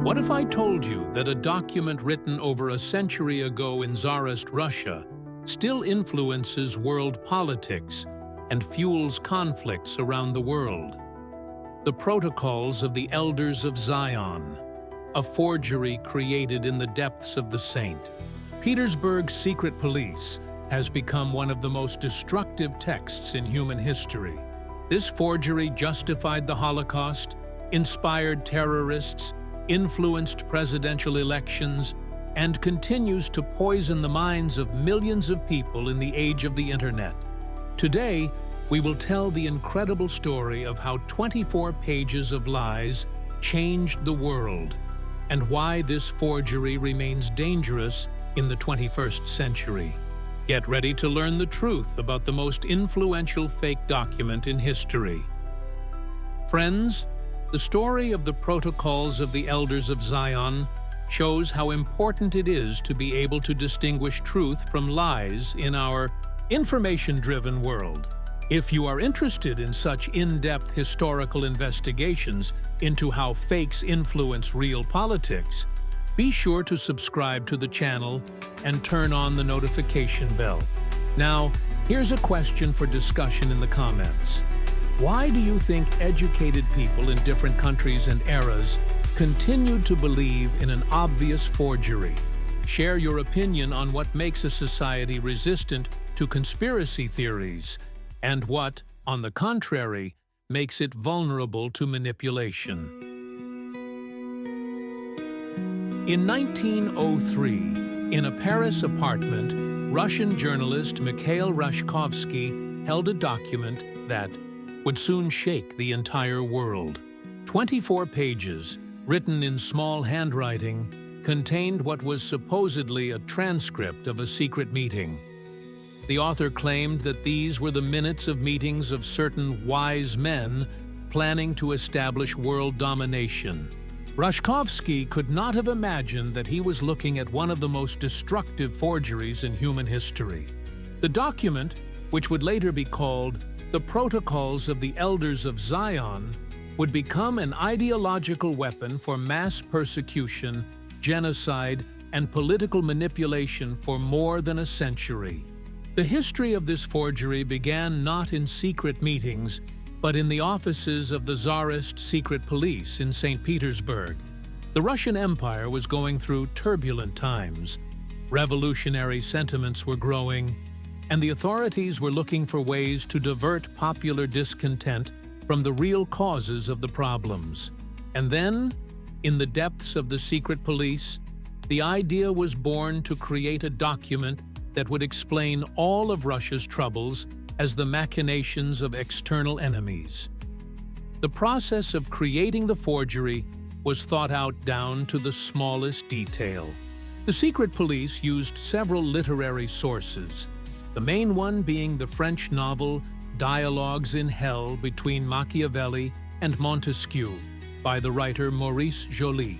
What if I told you that a document written over a century ago in Tsarist Russia still influences world politics and fuels conflicts around the world? The Protocols of the Elders of Zion, a forgery created in the depths of the St. Petersburg secret police has become one of the most destructive texts in human history. This forgery justified the Holocaust, inspired terrorists, influenced presidential elections, and continues to poison the minds of millions of people in the age of the Internet. Today, we will tell the incredible story of how 24 pages of lies changed the world, and why this forgery remains dangerous in the 21st century. Get ready to learn the truth about the most influential fake document in history. Friends, the story of the Protocols of the Elders of Zion shows how important it is to be able to distinguish truth from lies in our information-driven world. If you are interested in such in-depth historical investigations into how fakes influence real politics, be sure to subscribe to the channel and turn on the notification bell. Now, here's a question for discussion in the comments. Why do you think educated people in different countries and eras continue to believe in an obvious forgery? Share your opinion on what makes a society resistant to conspiracy theories, and what, on the contrary, makes it vulnerable to manipulation. In 1903, in a Paris apartment, Russian journalist Mikhail Rashkovsky held a document that would soon shake the entire world. 24 pages, written in small handwriting, contained what was supposedly a transcript of a secret meeting. The author claimed that these were the minutes of meetings of certain wise men planning to establish world domination. Rashkovsky could not have imagined that he was looking at one of the most destructive forgeries in human history. The document, which would later be called the Protocols of the Elders of Zion, would become an ideological weapon for mass persecution, genocide, and political manipulation for more than a century. The history of this forgery began not in secret meetings, but in the offices of the Tsarist secret police in St. Petersburg. The Russian Empire was going through turbulent times. Revolutionary sentiments were growing, and the authorities were looking for ways to divert popular discontent from the real causes of the problems. And then, in the depths of the secret police, the idea was born to create a document that would explain all of Russia's troubles as the machinations of external enemies. The process of creating the forgery was thought out down to the smallest detail. The secret police used several literary sources, the main one being the French novel Dialogues in Hell between Machiavelli and Montesquieu by the writer Maurice Joly.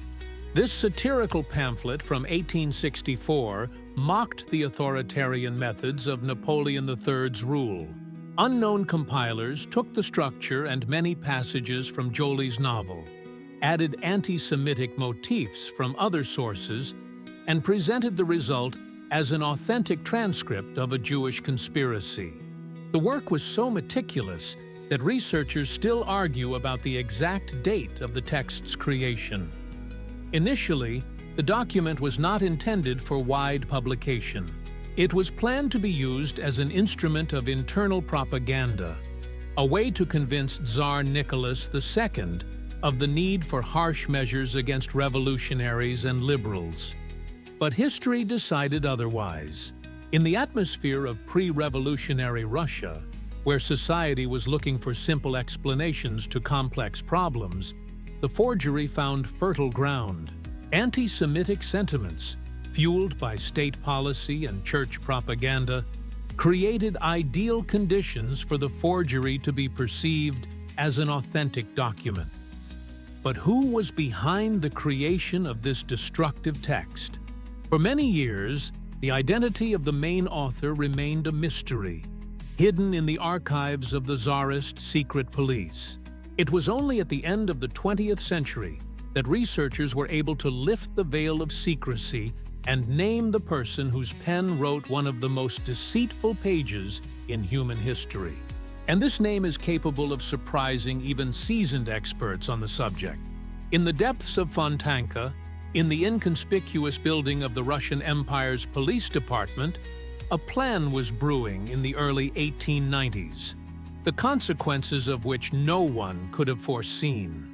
This satirical pamphlet from 1864 mocked the authoritarian methods of Napoleon III's rule. Unknown compilers took the structure and many passages from Joly's novel, added anti-Semitic motifs from other sources, and presented the result as an authentic transcript of a Jewish conspiracy. The work was so meticulous that researchers still argue about the exact date of the text's creation. Initially, the document was not intended for wide publication. It was planned to be used as an instrument of internal propaganda, a way to convince Tsar Nicholas II of the need for harsh measures against revolutionaries and liberals. But history decided otherwise. In the atmosphere of pre-revolutionary Russia, where society was looking for simple explanations to complex problems, the forgery found fertile ground. Anti-Semitic sentiments, fueled by state policy and church propaganda, created ideal conditions for the forgery to be perceived as an authentic document. But who was behind the creation of this destructive text? For many years, the identity of the main author remained a mystery, hidden in the archives of the Tsarist secret police. It was only at the end of the 20th century that researchers were able to lift the veil of secrecy and name the person whose pen wrote one of the most deceitful pages in human history. And this name is capable of surprising even seasoned experts on the subject. In the depths of Fontanka, in the inconspicuous building of the Russian Empire's police department, a plan was brewing in the early 1890s, the consequences of which no one could have foreseen.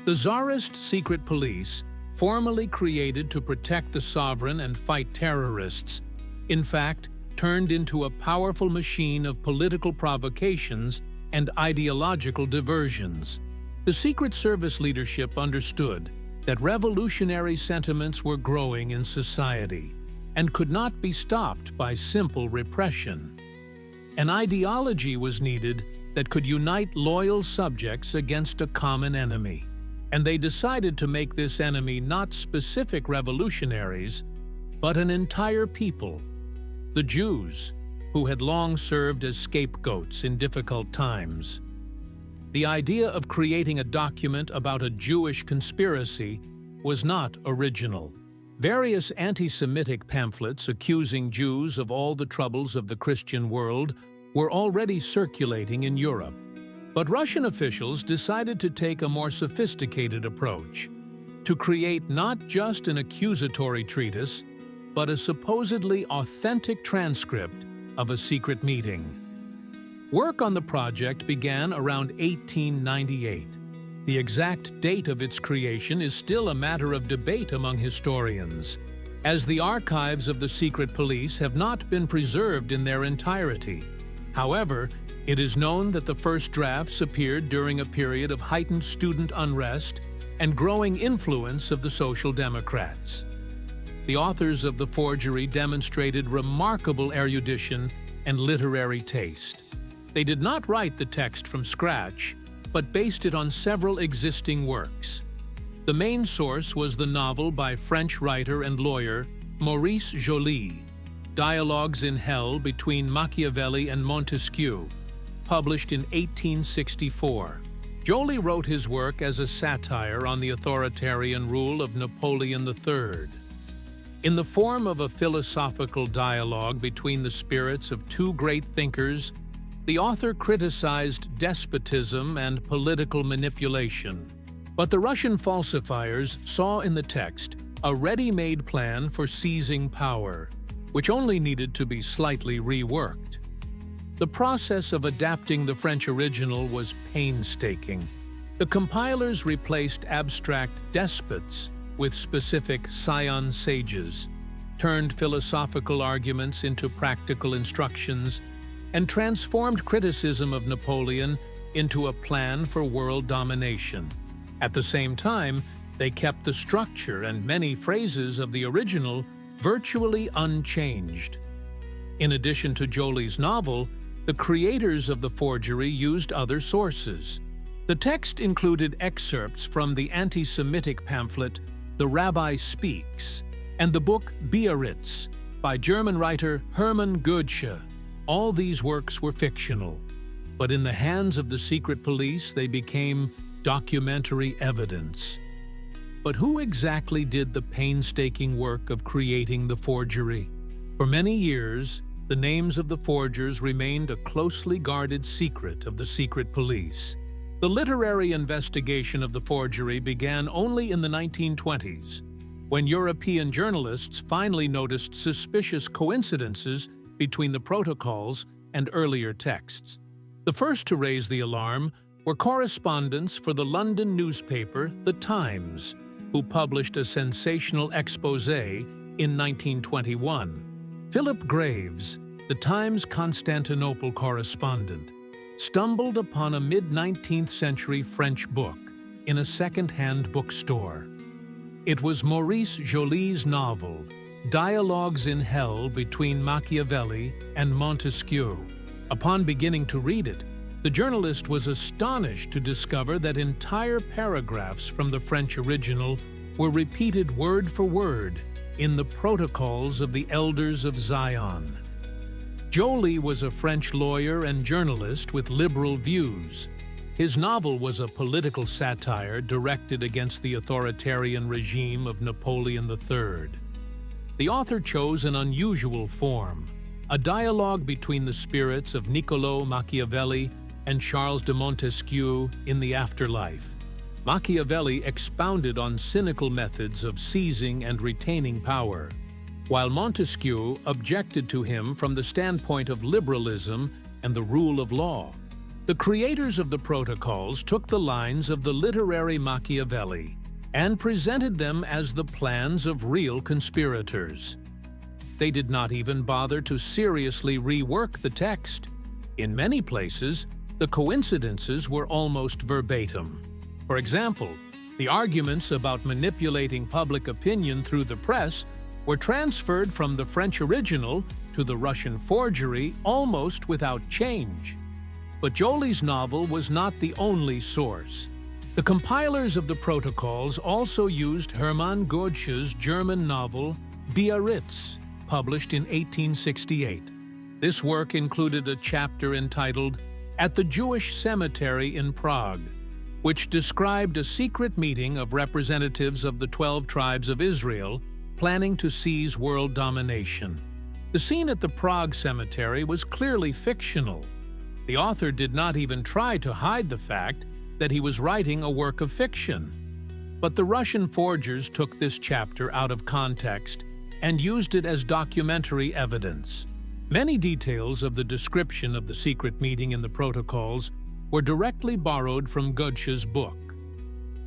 The Tsarist secret police, formally created to protect the sovereign and fight terrorists, in fact, turned into a powerful machine of political provocations and ideological diversions. The Secret Service leadership understood that revolutionary sentiments were growing in society and could not be stopped by simple repression. An ideology was needed that could unite loyal subjects against a common enemy, and they decided to make this enemy not specific revolutionaries, but an entire people, the Jews, who had long served as scapegoats in difficult times. The idea of creating a document about a Jewish conspiracy was not original. Various anti-Semitic pamphlets accusing Jews of all the troubles of the Christian world were already circulating in Europe. But Russian officials decided to take a more sophisticated approach, to create not just an accusatory treatise, but a supposedly authentic transcript of a secret meeting. Work on the project began around 1898. The exact date of its creation is still a matter of debate among historians, as the archives of the secret police have not been preserved in their entirety. However, it is known that the first drafts appeared during a period of heightened student unrest and growing influence of the Social Democrats. The authors of the Forgery demonstrated remarkable erudition and literary taste. They did not write the text from scratch, but based it on several existing works. The main source was the novel by French writer and lawyer Maurice Joly, Dialogues in Hell between Machiavelli and Montesquieu, published in 1864. Joly wrote his work as a satire on the authoritarian rule of Napoleon III. In the form of a philosophical dialogue between the spirits of two great thinkers, the author criticized despotism and political manipulation. But the Russian falsifiers saw in the text a ready-made plan for seizing power, which only needed to be slightly reworked. The process of adapting the French original was painstaking. The compilers replaced abstract despots with specific scion sages, turned philosophical arguments into practical instructions, and transformed criticism of Napoleon into a plan for world domination. At the same time, they kept the structure and many phrases of the original virtually unchanged. In addition to Joly's novel, the creators of the Forgery used other sources. The text included excerpts from the anti-Semitic pamphlet The Rabbi Speaks and the book Biarritz by German writer Hermann Goethe. All these works were fictional, but in the hands of the secret police they became documentary evidence. But who exactly did the painstaking work of creating the Forgery? For many years, the names of the forgers remained a closely guarded secret of the secret police. The literary investigation of the Forgery began only in the 1920s, when European journalists finally noticed suspicious coincidences between the protocols and earlier texts. The first to raise the alarm were correspondents for the London newspaper The Times, who published a sensational exposé in 1921. Philip Graves, the Times Constantinople correspondent, stumbled upon a mid-19th century French book in a second-hand bookstore. It was Maurice Joly's novel, Dialogues in Hell between Machiavelli and Montesquieu. Upon beginning to read it, the journalist was astonished to discover that entire paragraphs from the French original were repeated word for word in the protocols of the Elders of Zion. Joly was a French lawyer and journalist with liberal views. His novel was a political satire directed against the authoritarian regime of Napoleon III. The author chose an unusual form, a dialogue between the spirits of Niccolò Machiavelli and Charles de Montesquieu in the afterlife. Machiavelli expounded on cynical methods of seizing and retaining power, while Montesquieu objected to him from the standpoint of liberalism and the rule of law. The creators of the protocols took the lines of the literary Machiavelli and presented them as the plans of real conspirators. They did not even bother to seriously rework the text. In many places, the coincidences were almost verbatim. For example, the arguments about manipulating public opinion through the press were transferred from the French original to the Russian forgery almost without change. But Joly's novel was not the only source. The compilers of the protocols also used Hermann Goethe's German novel Biarritz, published in 1868. This work included a chapter entitled At the Jewish Cemetery in Prague, which described a secret meeting of representatives of the 12 tribes of Israel planning to seize world domination. The scene at the Prague cemetery was clearly fictional. The author did not even try to hide the fact that he was writing a work of fiction. But the Russian forgers took this chapter out of context and used it as documentary evidence. Many details of the description of the secret meeting in the protocols were directly borrowed from Goethe's book.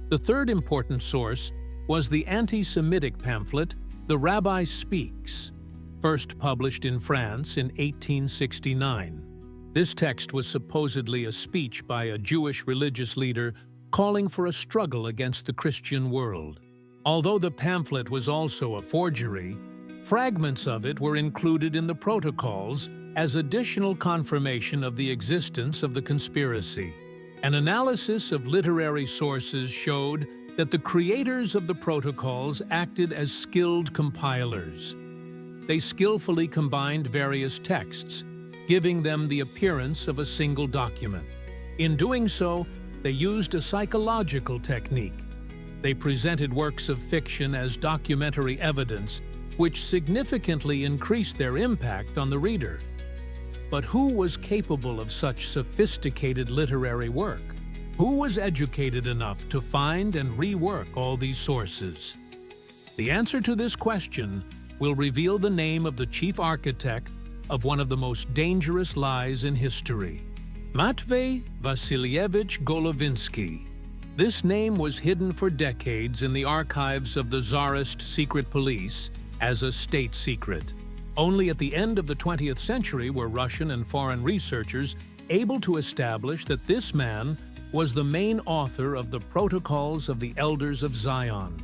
The third important source was the anti-Semitic pamphlet The Rabbi Speaks, first published in France in 1869. This text was supposedly a speech by a Jewish religious leader calling for a struggle against the Christian world. Although the pamphlet was also a forgery, fragments of it were included in the protocols as additional confirmation of the existence of the conspiracy. An analysis of literary sources showed that the creators of the protocols acted as skilled compilers. They skillfully combined various texts, giving them the appearance of a single document. In doing so, they used a psychological technique. They presented works of fiction as documentary evidence, which significantly increased their impact on the reader. But who was capable of such sophisticated literary work? Who was educated enough to find and rework all these sources? The answer to this question will reveal the name of the chief architect of one of the most dangerous lies in history, Matvey Vasilyevich Golovinsky. This name was hidden for decades in the archives of the Tsarist secret police as a state secret. Only at the end of the 20th century were Russian and foreign researchers able to establish that this man was the main author of the Protocols of the Elders of Zion.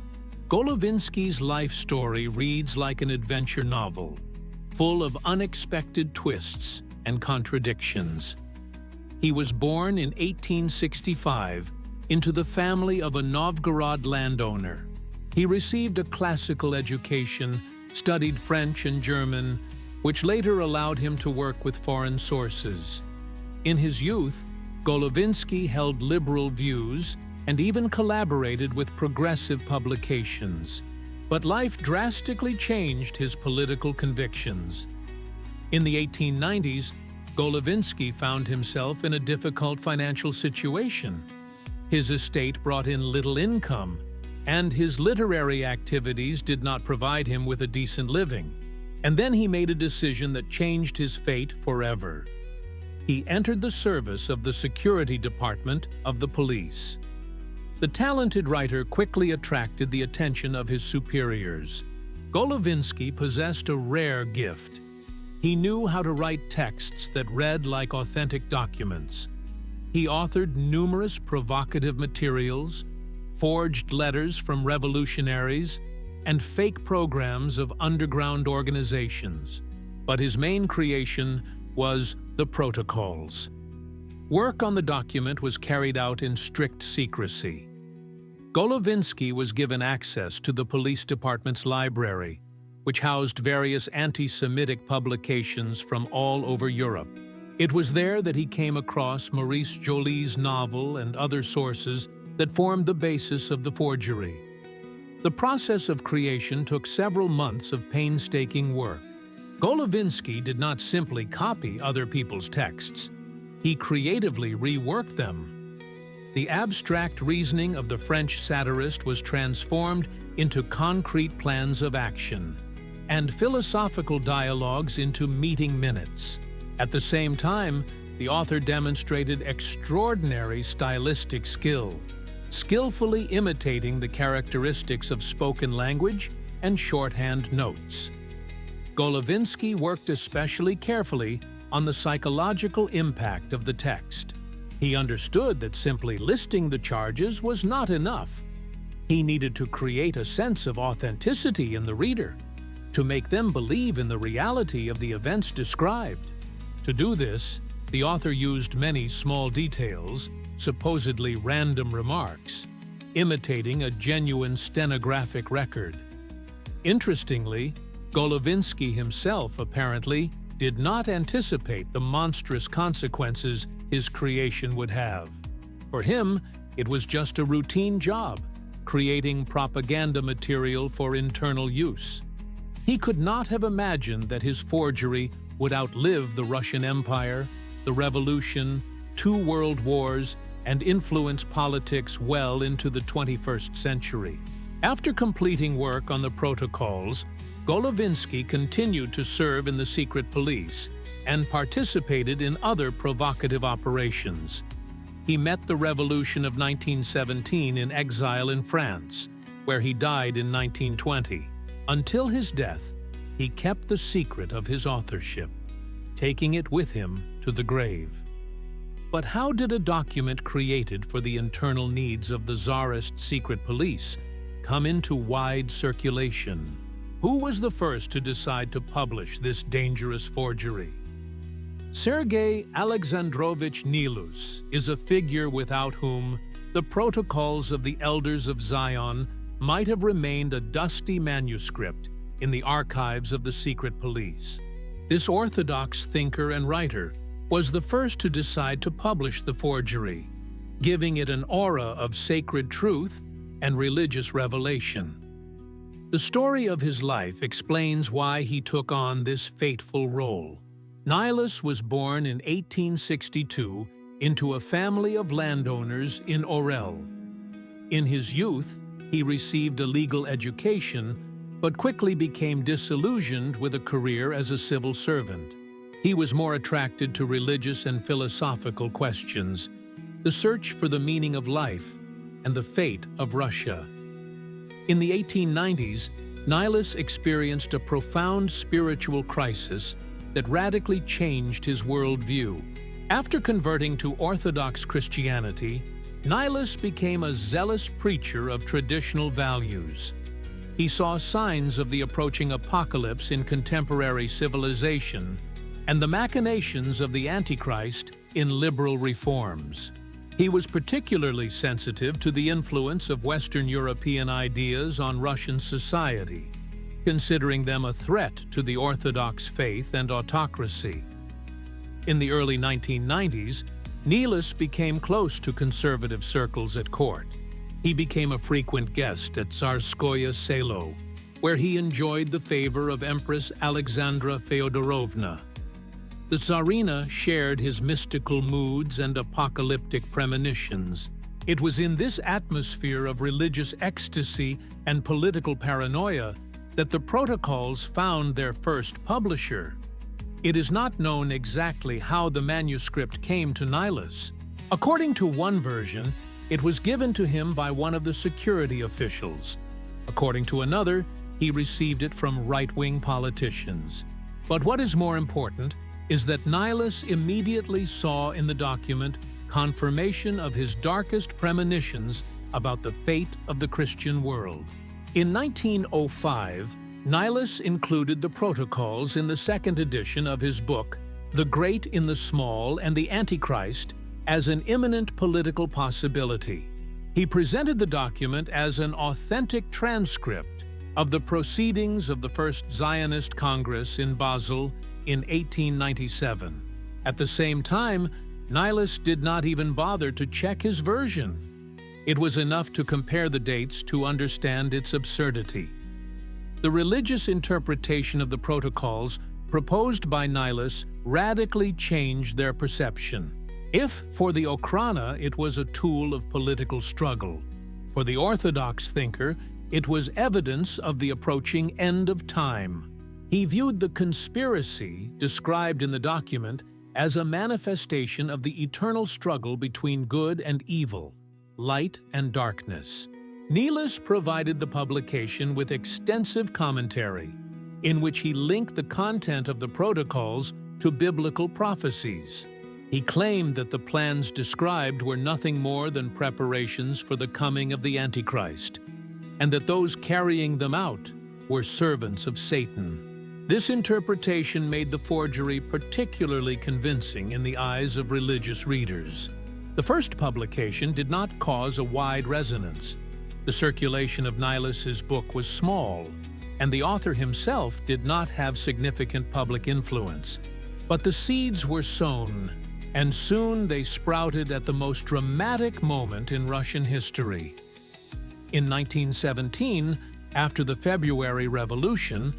Golovinsky's life story reads like an adventure novel, full of unexpected twists and contradictions. He was born in 1865 into the family of a Novgorod landowner. He received a classical education, studied French and German, which later allowed him to work with foreign sources. In his youth, Golovinsky held liberal views and even collaborated with progressive publications. But life drastically changed his political convictions. In the 1890s, Golovinsky found himself in a difficult financial situation. His estate brought in little income, and his literary activities did not provide him with a decent living. And then he made a decision that changed his fate forever. He entered the service of the security department of the police. The talented writer quickly attracted the attention of his superiors. Golovinsky possessed a rare gift. He knew how to write texts that read like authentic documents. He authored numerous provocative materials, forged letters from revolutionaries, and fake programs of underground organizations. But his main creation was the Protocols. Work on the document was carried out in strict secrecy. Golovinsky was given access to the police department's library, which housed various anti-Semitic publications from all over Europe. It was there that he came across Maurice Joly's novel and other sources that formed the basis of the forgery. The process of creation took several months of painstaking work. Golovinsky did not simply copy other people's texts. He creatively reworked them. The abstract reasoning of the French satirist was transformed into concrete plans of action, and philosophical dialogues into meeting minutes. At the same time, the author demonstrated extraordinary stylistic skill, skillfully imitating the characteristics of spoken language and shorthand notes. Golovinsky worked especially carefully on the psychological impact of the text. He understood that simply listing the charges was not enough. He needed to create a sense of authenticity in the reader, to make them believe in the reality of the events described. To do this, the author used many small details, supposedly random remarks, imitating a genuine stenographic record. Interestingly, Golovinsky himself apparently did not anticipate the monstrous consequences his creation would have. For him, it was just a routine job, creating propaganda material for internal use. He could not have imagined that his forgery would outlive the Russian Empire, the Revolution, 2 world wars, and influence politics well into the 21st century. After completing work on the protocols, Golovinsky continued to serve in the secret police and participated in other provocative operations. He met the Revolution of 1917 in exile in France, where he died in 1920. Until his death, he kept the secret of his authorship, taking it with him to the grave. But how did a document created for the internal needs of the Tsarist secret police come into wide circulation? Who was the first to decide to publish this dangerous forgery? Sergei Alexandrovich Nilus is a figure without whom the Protocols of the Elders of Zion might have remained a dusty manuscript in the archives of the secret police. This orthodox thinker and writer was the first to decide to publish the forgery, giving it an aura of sacred truth and religious revelation. The story of his life explains why he took on this fateful role. Nilus was born in 1862 into a family of landowners in Orel. In his youth, he received a legal education, but quickly became disillusioned with a career as a civil servant. He was more attracted to religious and philosophical questions, the search for the meaning of life, and the fate of Russia. In the 1890s, Nilus experienced a profound spiritual crisis that radically changed his worldview. After converting to Orthodox Christianity, Nilus became a zealous preacher of traditional values. He saw signs of the approaching apocalypse in contemporary civilization and the machinations of the Antichrist in liberal reforms. He was particularly sensitive to the influence of Western European ideas on Russian society, considering them a threat to the Orthodox faith and autocracy. In the early 1990s, Nilus became close to conservative circles at court. He became a frequent guest at Tsarskoye Selo, where he enjoyed the favor of Empress Alexandra Feodorovna. The Tsarina shared his mystical moods and apocalyptic premonitions. It was in this atmosphere of religious ecstasy and political paranoia that the protocols found their first publisher. It is not known exactly how the manuscript came to Nilus. According to one version, it was given to him by one of the security officials. According to another, he received it from right-wing politicians. But what is more important is that Nilus immediately saw in the document confirmation of his darkest premonitions about the fate of the Christian world. In 1905, Nilus included the protocols in the second edition of his book, The Great in the Small and the Antichrist, as an imminent political possibility. He presented the document as an authentic transcript of the proceedings of the First Zionist Congress in Basel in 1897. At the same time, Nihilus did not even bother to check his version. It was enough to compare the dates to understand its absurdity. The religious interpretation of the protocols proposed by Nihilus radically changed their perception. If, for the Okhrana, it was a tool of political struggle, for the Orthodox thinker, it was evidence of the approaching end of time. He viewed the conspiracy described in the document as a manifestation of the eternal struggle between good and evil, light and darkness. Nihilus provided the publication with extensive commentary, in which he linked the content of the protocols to biblical prophecies. He claimed that the plans described were nothing more than preparations for the coming of the Antichrist, and that those carrying them out were servants of Satan. This interpretation made the forgery particularly convincing in the eyes of religious readers. The first publication did not cause a wide resonance. The circulation of Nihilus's book was small, and the author himself did not have significant public influence. But the seeds were sown, and soon they sprouted at the most dramatic moment in Russian history. In 1917, after the February Revolution,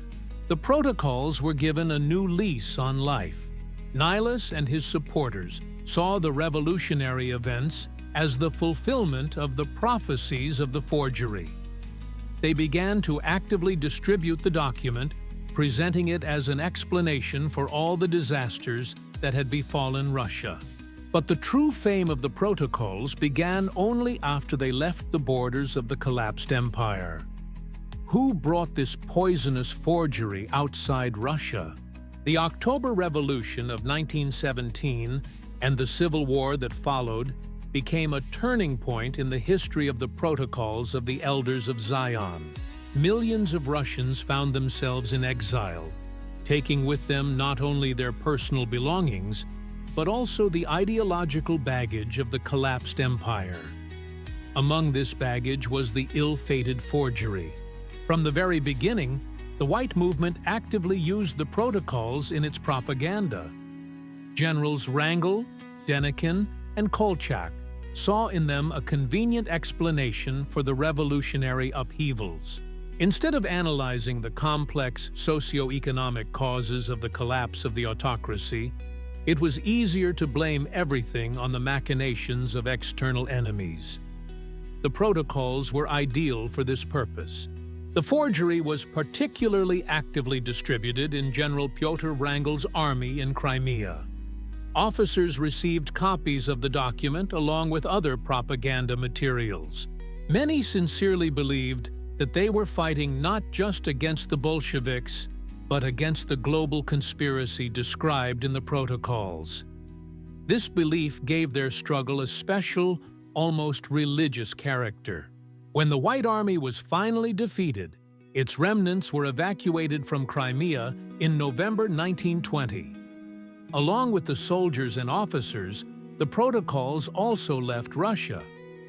the protocols were given a new lease on life. Nihilus and his supporters saw the revolutionary events as the fulfillment of the prophecies of the forgery. They began to actively distribute the document, presenting it as an explanation for all the disasters that had befallen Russia. But the true fame of the protocols began only after they left the borders of the collapsed empire. Who brought this poisonous forgery outside Russia? The October Revolution of 1917 and the civil war that followed became a turning point in the history of the protocols of the Elders of Zion. Millions of Russians found themselves in exile, taking with them not only their personal belongings, but also the ideological baggage of the collapsed empire. Among this baggage was the ill-fated forgery. From the very beginning, the White Movement actively used the protocols in its propaganda. Generals Wrangel, Denikin, and Kolchak saw in them a convenient explanation for the revolutionary upheavals. Instead of analyzing the complex socio-economic causes of the collapse of the autocracy, it was easier to blame everything on the machinations of external enemies. The protocols were ideal for this purpose. The forgery was particularly actively distributed in General Pyotr Wrangel's army in Crimea. Officers received copies of the document along with other propaganda materials. Many sincerely believed that they were fighting not just against the Bolsheviks, but against the global conspiracy described in the protocols. This belief gave their struggle a special, almost religious character. When the White Army was finally defeated, its remnants were evacuated from Crimea in November 1920. Along with the soldiers and officers, the protocols also left Russia.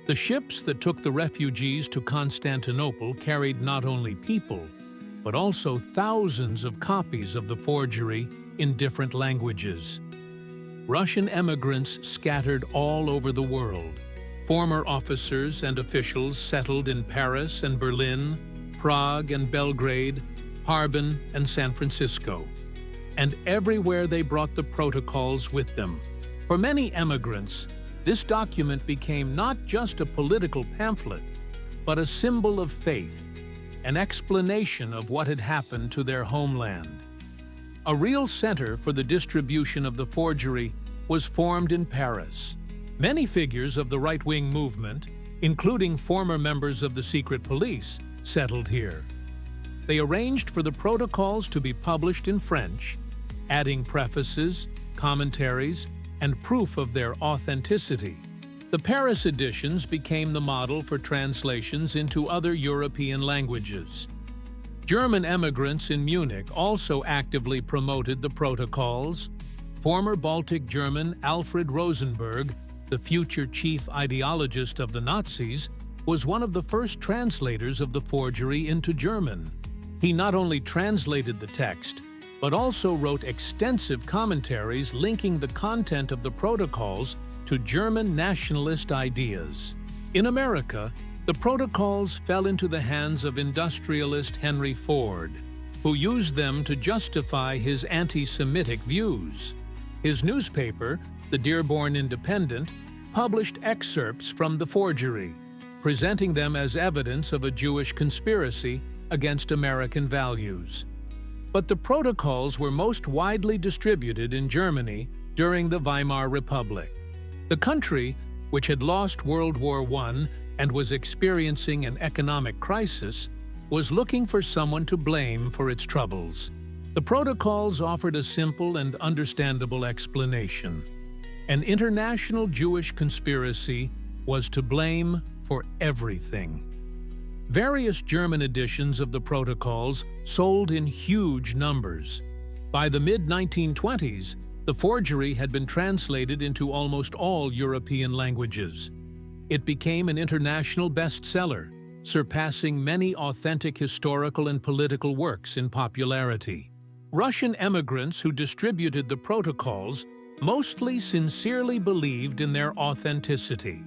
The ships that took the refugees to Constantinople carried not only people, but also thousands of copies of the forgery in different languages. Russian emigrants scattered all over the world. Former officers and officials settled in Paris and Berlin, Prague and Belgrade, Harbin and San Francisco. And everywhere they brought the protocols with them. For many emigrants, this document became not just a political pamphlet, but a symbol of faith, an explanation of what had happened to their homeland. A real center for the distribution of the forgery was formed in Paris. Many figures of the right-wing movement, including former members of the secret police, settled here. They arranged for the protocols to be published in French, adding prefaces, commentaries, and proof of their authenticity. The Paris editions became the model for translations into other European languages. German emigrants in Munich also actively promoted the protocols. Former Baltic German Alfred Rosenberg, the future chief ideologist of the Nazis, was one of the first translators of the forgery into German. He not only translated the text, but also wrote extensive commentaries linking the content of the protocols to German nationalist ideas. In America, the protocols fell into the hands of industrialist Henry Ford, who used them to justify his anti-Semitic views. His newspaper, the Dearborn Independent, published excerpts from the Forgery, presenting them as evidence of a Jewish conspiracy against American values. But the protocols were most widely distributed in Germany during the Weimar Republic. The country, which had lost World War I and was experiencing an economic crisis, was looking for someone to blame for its troubles. The protocols offered a simple and understandable explanation. An international Jewish conspiracy was to blame for everything. Various German editions of the protocols sold in huge numbers. By the mid-1920s, the Forgery had been translated into almost all European languages. It became an international bestseller, surpassing many authentic historical and political works in popularity. Russian emigrants who distributed the protocols mostly sincerely believed in their authenticity.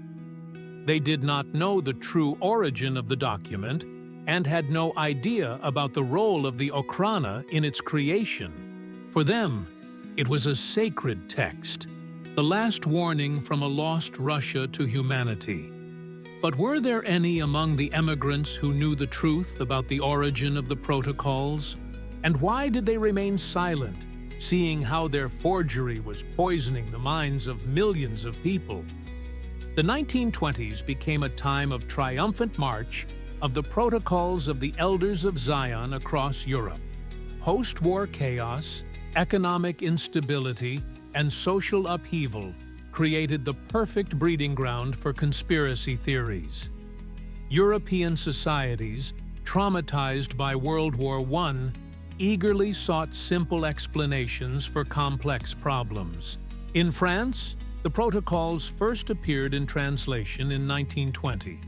They did not know the true origin of the document and had no idea about the role of the Okhrana in its creation. For them, it was a sacred text, the last warning from a lost Russia to humanity. But were there any among the emigrants who knew the truth about the origin of the protocols? And why did they remain silent, seeing how their forgery was poisoning the minds of millions of people? The 1920s became a time of triumphant march of the protocols of the Elders of Zion across Europe. Post-war chaos, economic instability, and social upheaval created the perfect breeding ground for conspiracy theories. European societies, traumatized by World War I, eagerly sought simple explanations for complex problems. In France, the protocols first appeared in translation in 1920.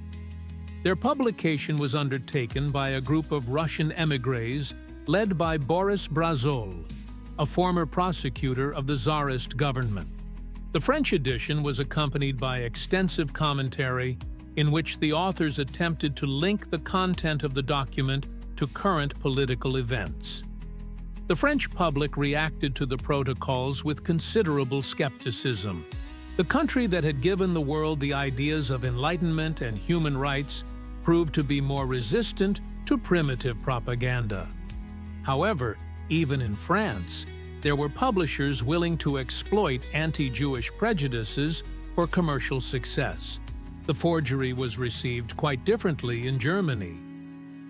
Their publication was undertaken by a group of Russian émigrés led by Boris Brazol, a former prosecutor of the Tsarist government. The French edition was accompanied by extensive commentary in which the authors attempted to link the content of the document to current political events. The French public reacted to the protocols with considerable skepticism. The country that had given the world the ideas of enlightenment and human rights proved to be more resistant to primitive propaganda. However, even in France, there were publishers willing to exploit anti-Jewish prejudices for commercial success. The Forgery was received quite differently in Germany.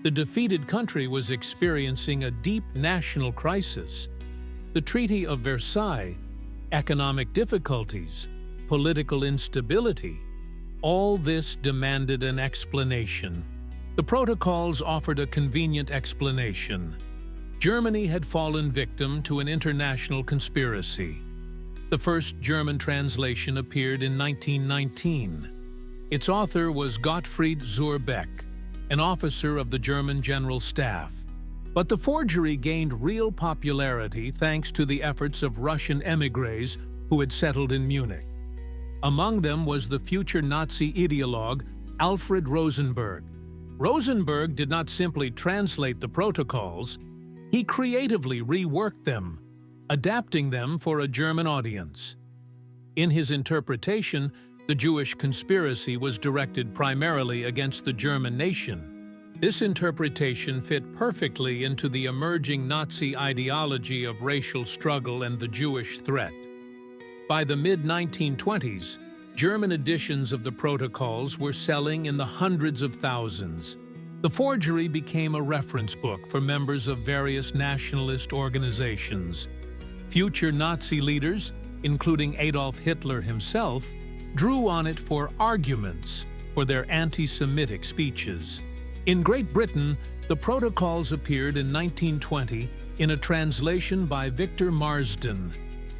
The defeated country was experiencing a deep national crisis. The Treaty of Versailles, economic difficulties, political instability, all this demanded an explanation. The protocols offered a convenient explanation. Germany had fallen victim to an international conspiracy. The first German translation appeared in 1919. Its author was Gottfried Zurbeck, an officer of the German General Staff. But the Forgery gained real popularity thanks to the efforts of Russian émigrés who had settled in Munich. Among them was the future Nazi ideologue Alfred Rosenberg. Rosenberg did not simply translate the protocols, he creatively reworked them, adapting them for a German audience. In his interpretation, the Jewish conspiracy was directed primarily against the German nation. This interpretation fit perfectly into the emerging Nazi ideology of racial struggle and the Jewish threat. By the mid-1920s, German editions of the protocols were selling in the hundreds of thousands. The Forgery became a reference book for members of various nationalist organizations. Future Nazi leaders, including Adolf Hitler himself, drew on it for arguments for their anti-Semitic speeches. In Great Britain, the protocols appeared in 1920 in a translation by Victor Marsden,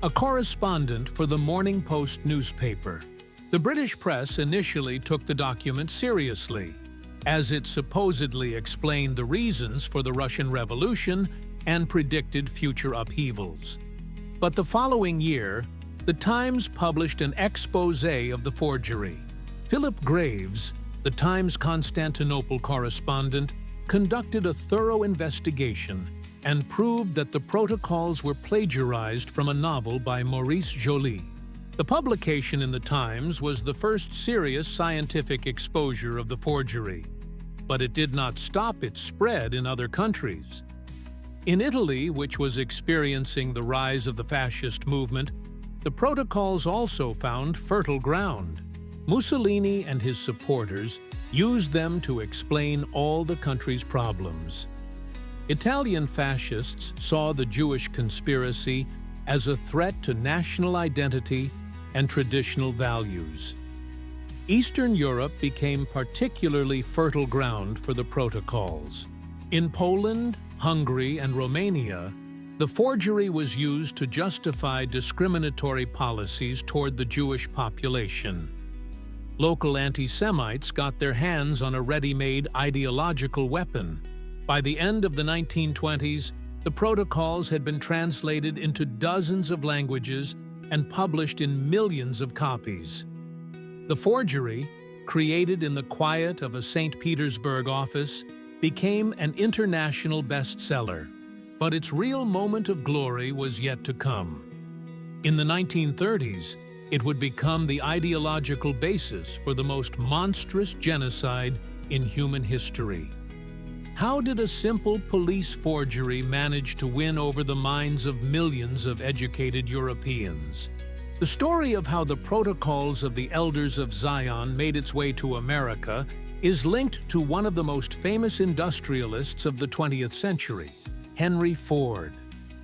a correspondent for the Morning Post newspaper. The British press initially took the document seriously, as it supposedly explained the reasons for the Russian Revolution and predicted future upheavals. But the following year, the Times published an exposé of the forgery. Philip Graves, the Times Constantinople correspondent, conducted a thorough investigation and proved that the protocols were plagiarized from a novel by Maurice Joly. The publication in the Times was the first serious scientific exposure of the forgery, but it did not stop its spread in other countries. In Italy, which was experiencing the rise of the fascist movement, the protocols also found fertile ground. Mussolini and his supporters used them to explain all the country's problems. Italian fascists saw the Jewish conspiracy as a threat to national identity and traditional values. Eastern Europe became particularly fertile ground for the protocols. In Poland, Hungary, and Romania, the forgery was used to justify discriminatory policies toward the Jewish population. Local anti-Semites got their hands on a ready-made ideological weapon. By the end of the 1920s, the protocols had been translated into dozens of languages and published in millions of copies. The forgery, created in the quiet of a St. Petersburg office, became an international bestseller. But its real moment of glory was yet to come. In the 1930s, it would become the ideological basis for the most monstrous genocide in human history. How did a simple police forgery manage to win over the minds of millions of educated Europeans? The story of how the protocols of the Elders of Zion made its way to America is linked to one of the most famous industrialists of the 20th century, Henry Ford.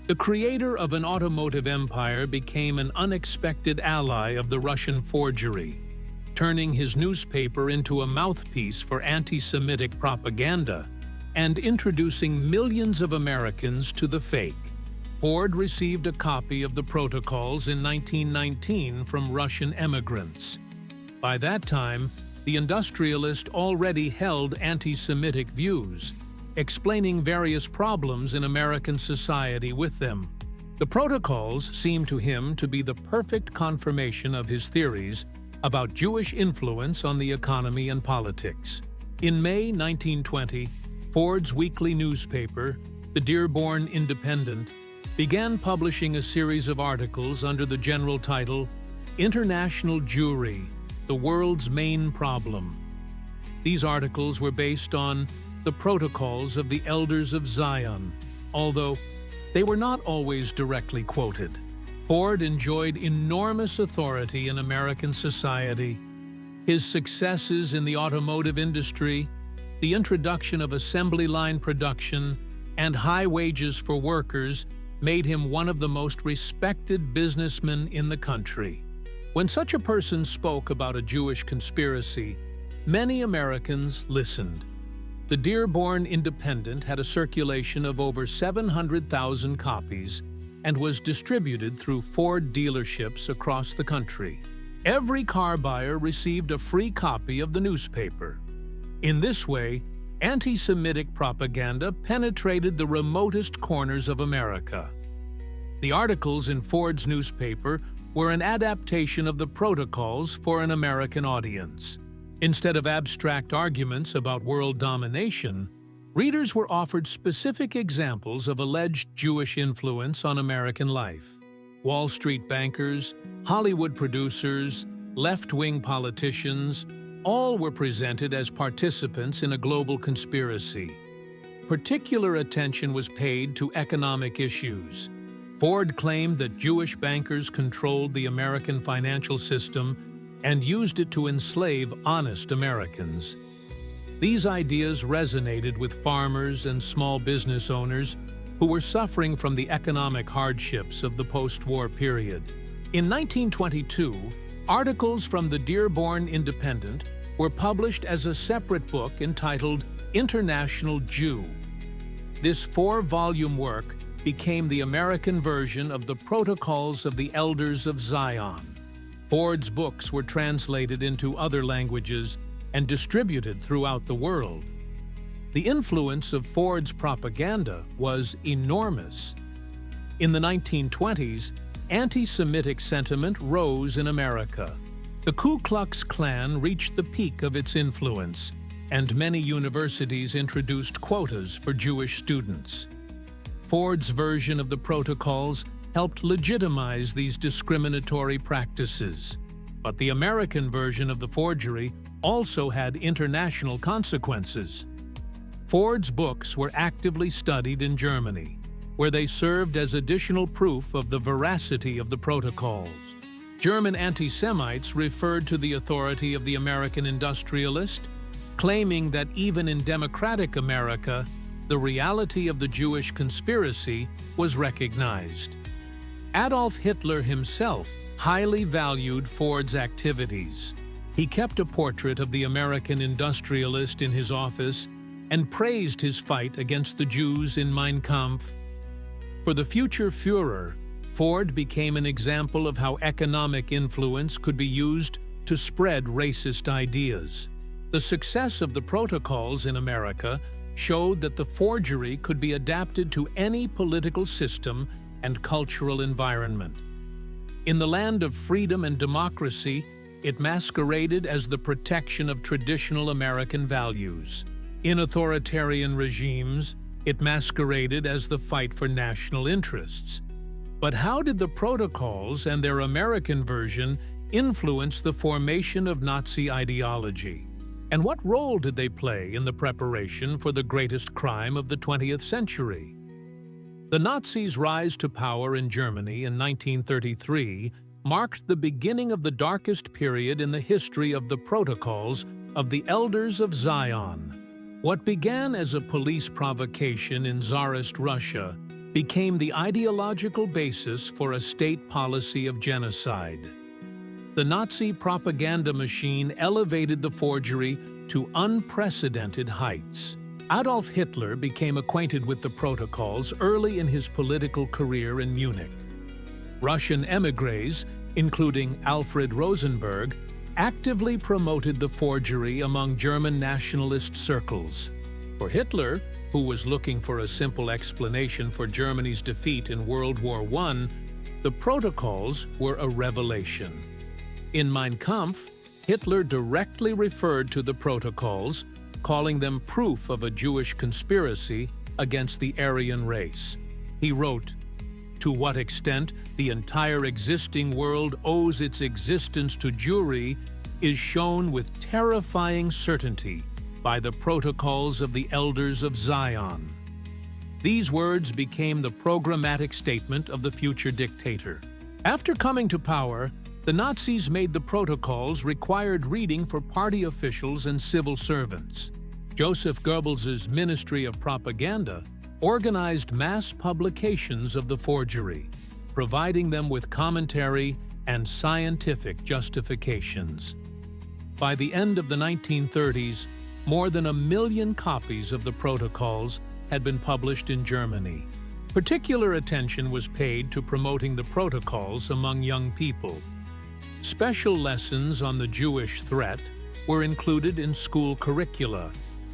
The creator of an automotive empire became an unexpected ally of the Russian forgery, turning his newspaper into a mouthpiece for anti-Semitic propaganda and introducing millions of Americans to the fake. Ford received a copy of the protocols in 1919 from Russian emigrants. By that time, the industrialist already held anti-Semitic views, explaining various problems in American society with them. The protocols seemed to him to be the perfect confirmation of his theories about Jewish influence on the economy and politics. In May 1920, Ford's weekly newspaper, the Dearborn Independent, began publishing a series of articles under the general title, International Jewry, the World's Main Problem. These articles were based on the protocols of the Elders of Zion, although they were not always directly quoted. Ford enjoyed enormous authority in American society. His successes in the automotive industry, the introduction of assembly line production, and high wages for workers made him one of the most respected businessmen in the country. When such a person spoke about a Jewish conspiracy, many Americans listened. The Dearborn Independent had a circulation of over 700,000 copies and was distributed through Ford dealerships across the country. Every car buyer received a free copy of the newspaper. In this way, anti-Semitic propaganda penetrated the remotest corners of America. The articles in Ford's newspaper were an adaptation of the protocols for an American audience. Instead of abstract arguments about world domination, readers were offered specific examples of alleged Jewish influence on American life. Wall Street bankers, Hollywood producers, left-wing politicians, all were presented as participants in a global conspiracy. Particular attention was paid to economic issues. Ford claimed that Jewish bankers controlled the American financial system and used it to enslave honest Americans. These ideas resonated with farmers and small business owners who were suffering from the economic hardships of the post-war period. In 1922, articles from the Dearborn Independent were published as a separate book entitled International Jew. This 4-volume work became the American version of the Protocols of the Elders of Zion. Ford's books were translated into other languages and distributed throughout the world. The influence of Ford's propaganda was enormous. In the 1920s, anti-Semitic sentiment rose in America. The Ku Klux Klan reached the peak of its influence, and many universities introduced quotas for Jewish students. Ford's version of the protocols helped legitimize these discriminatory practices. But the American version of the forgery also had international consequences. Ford's books were actively studied in Germany, where they served as additional proof of the veracity of the protocols. German anti-Semites referred to the authority of the American industrialist, claiming that even in democratic America, the reality of the Jewish conspiracy was recognized. Adolf Hitler himself highly valued Ford's activities. He kept a portrait of the American industrialist in his office and praised his fight against the Jews in Mein Kampf. For the future Führer, Ford became an example of how economic influence could be used to spread racist ideas. The success of the protocols in America showed that the forgery could be adapted to any political system and cultural environment. In the land of freedom and democracy, it masqueraded as the protection of traditional American values. In authoritarian regimes, it masqueraded as the fight for national interests. But how did the protocols and their American version influence the formation of Nazi ideology? And what role did they play in the preparation for the greatest crime of the 20th century? The Nazis' rise to power in Germany in 1933 marked the beginning of the darkest period in the history of the protocols of the Elders of Zion. What began as a police provocation in Tsarist Russia became the ideological basis for a state policy of genocide. The Nazi propaganda machine elevated the forgery to unprecedented heights. Adolf Hitler became acquainted with the protocols early in his political career in Munich. Russian émigrés, including Alfred Rosenberg, actively promoted the forgery among German nationalist circles. For Hitler, who was looking for a simple explanation for Germany's defeat in World War I, the protocols were a revelation. In Mein Kampf, Hitler directly referred to the protocols, calling them proof of a Jewish conspiracy against the Aryan race. He wrote, "To what extent the entire existing world owes its existence to Jewry is shown with terrifying certainty by the protocols of the Elders of Zion." These words became the programmatic statement of the future dictator. After coming to power, the Nazis made the protocols required reading for party officials and civil servants. Joseph Goebbels's Ministry of Propaganda organized mass publications of the forgery, providing them with commentary and scientific justifications. By the end of the 1930s, more than 1 million copies of the protocols had been published in Germany. Particular attention was paid to promoting the protocols among young people. Special lessons on the Jewish threat were included in school curricula,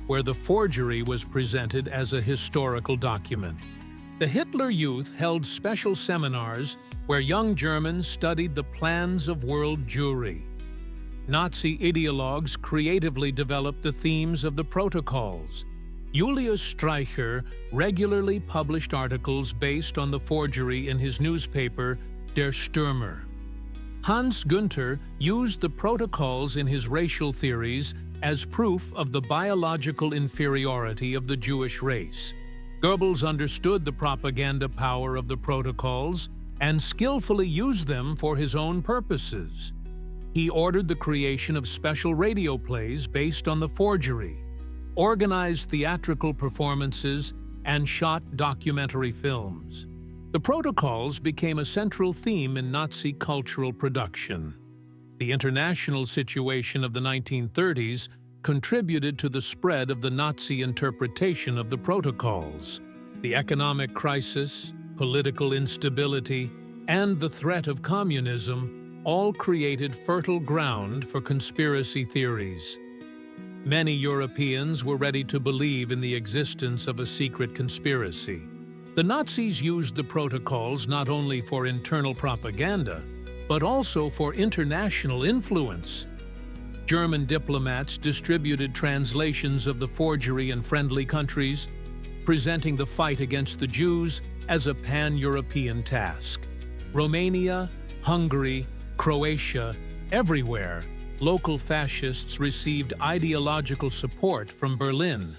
where the forgery was presented as a historical document. The Hitler Youth held special seminars where young Germans studied the plans of world Jewry. Nazi ideologues creatively developed the themes of the protocols. Julius Streicher regularly published articles based on the forgery in his newspaper, Der Stürmer. Hans Günther used the protocols in his racial theories as proof of the biological inferiority of the Jewish race. Goebbels understood the propaganda power of the protocols and skillfully used them for his own purposes. He ordered the creation of special radio plays based on the forgery, organized theatrical performances, and shot documentary films. The protocols became a central theme in Nazi cultural production. The international situation of the 1930s contributed to the spread of the Nazi interpretation of the protocols. The economic crisis, political instability, and the threat of communism all created fertile ground for conspiracy theories. Many Europeans were ready to believe in the existence of a secret conspiracy. The Nazis used the protocols not only for internal propaganda, but also for international influence. German diplomats distributed translations of the forgery in friendly countries, presenting the fight against the Jews as a pan-European task. Romania, Hungary, Croatia, everywhere, local fascists received ideological support from Berlin.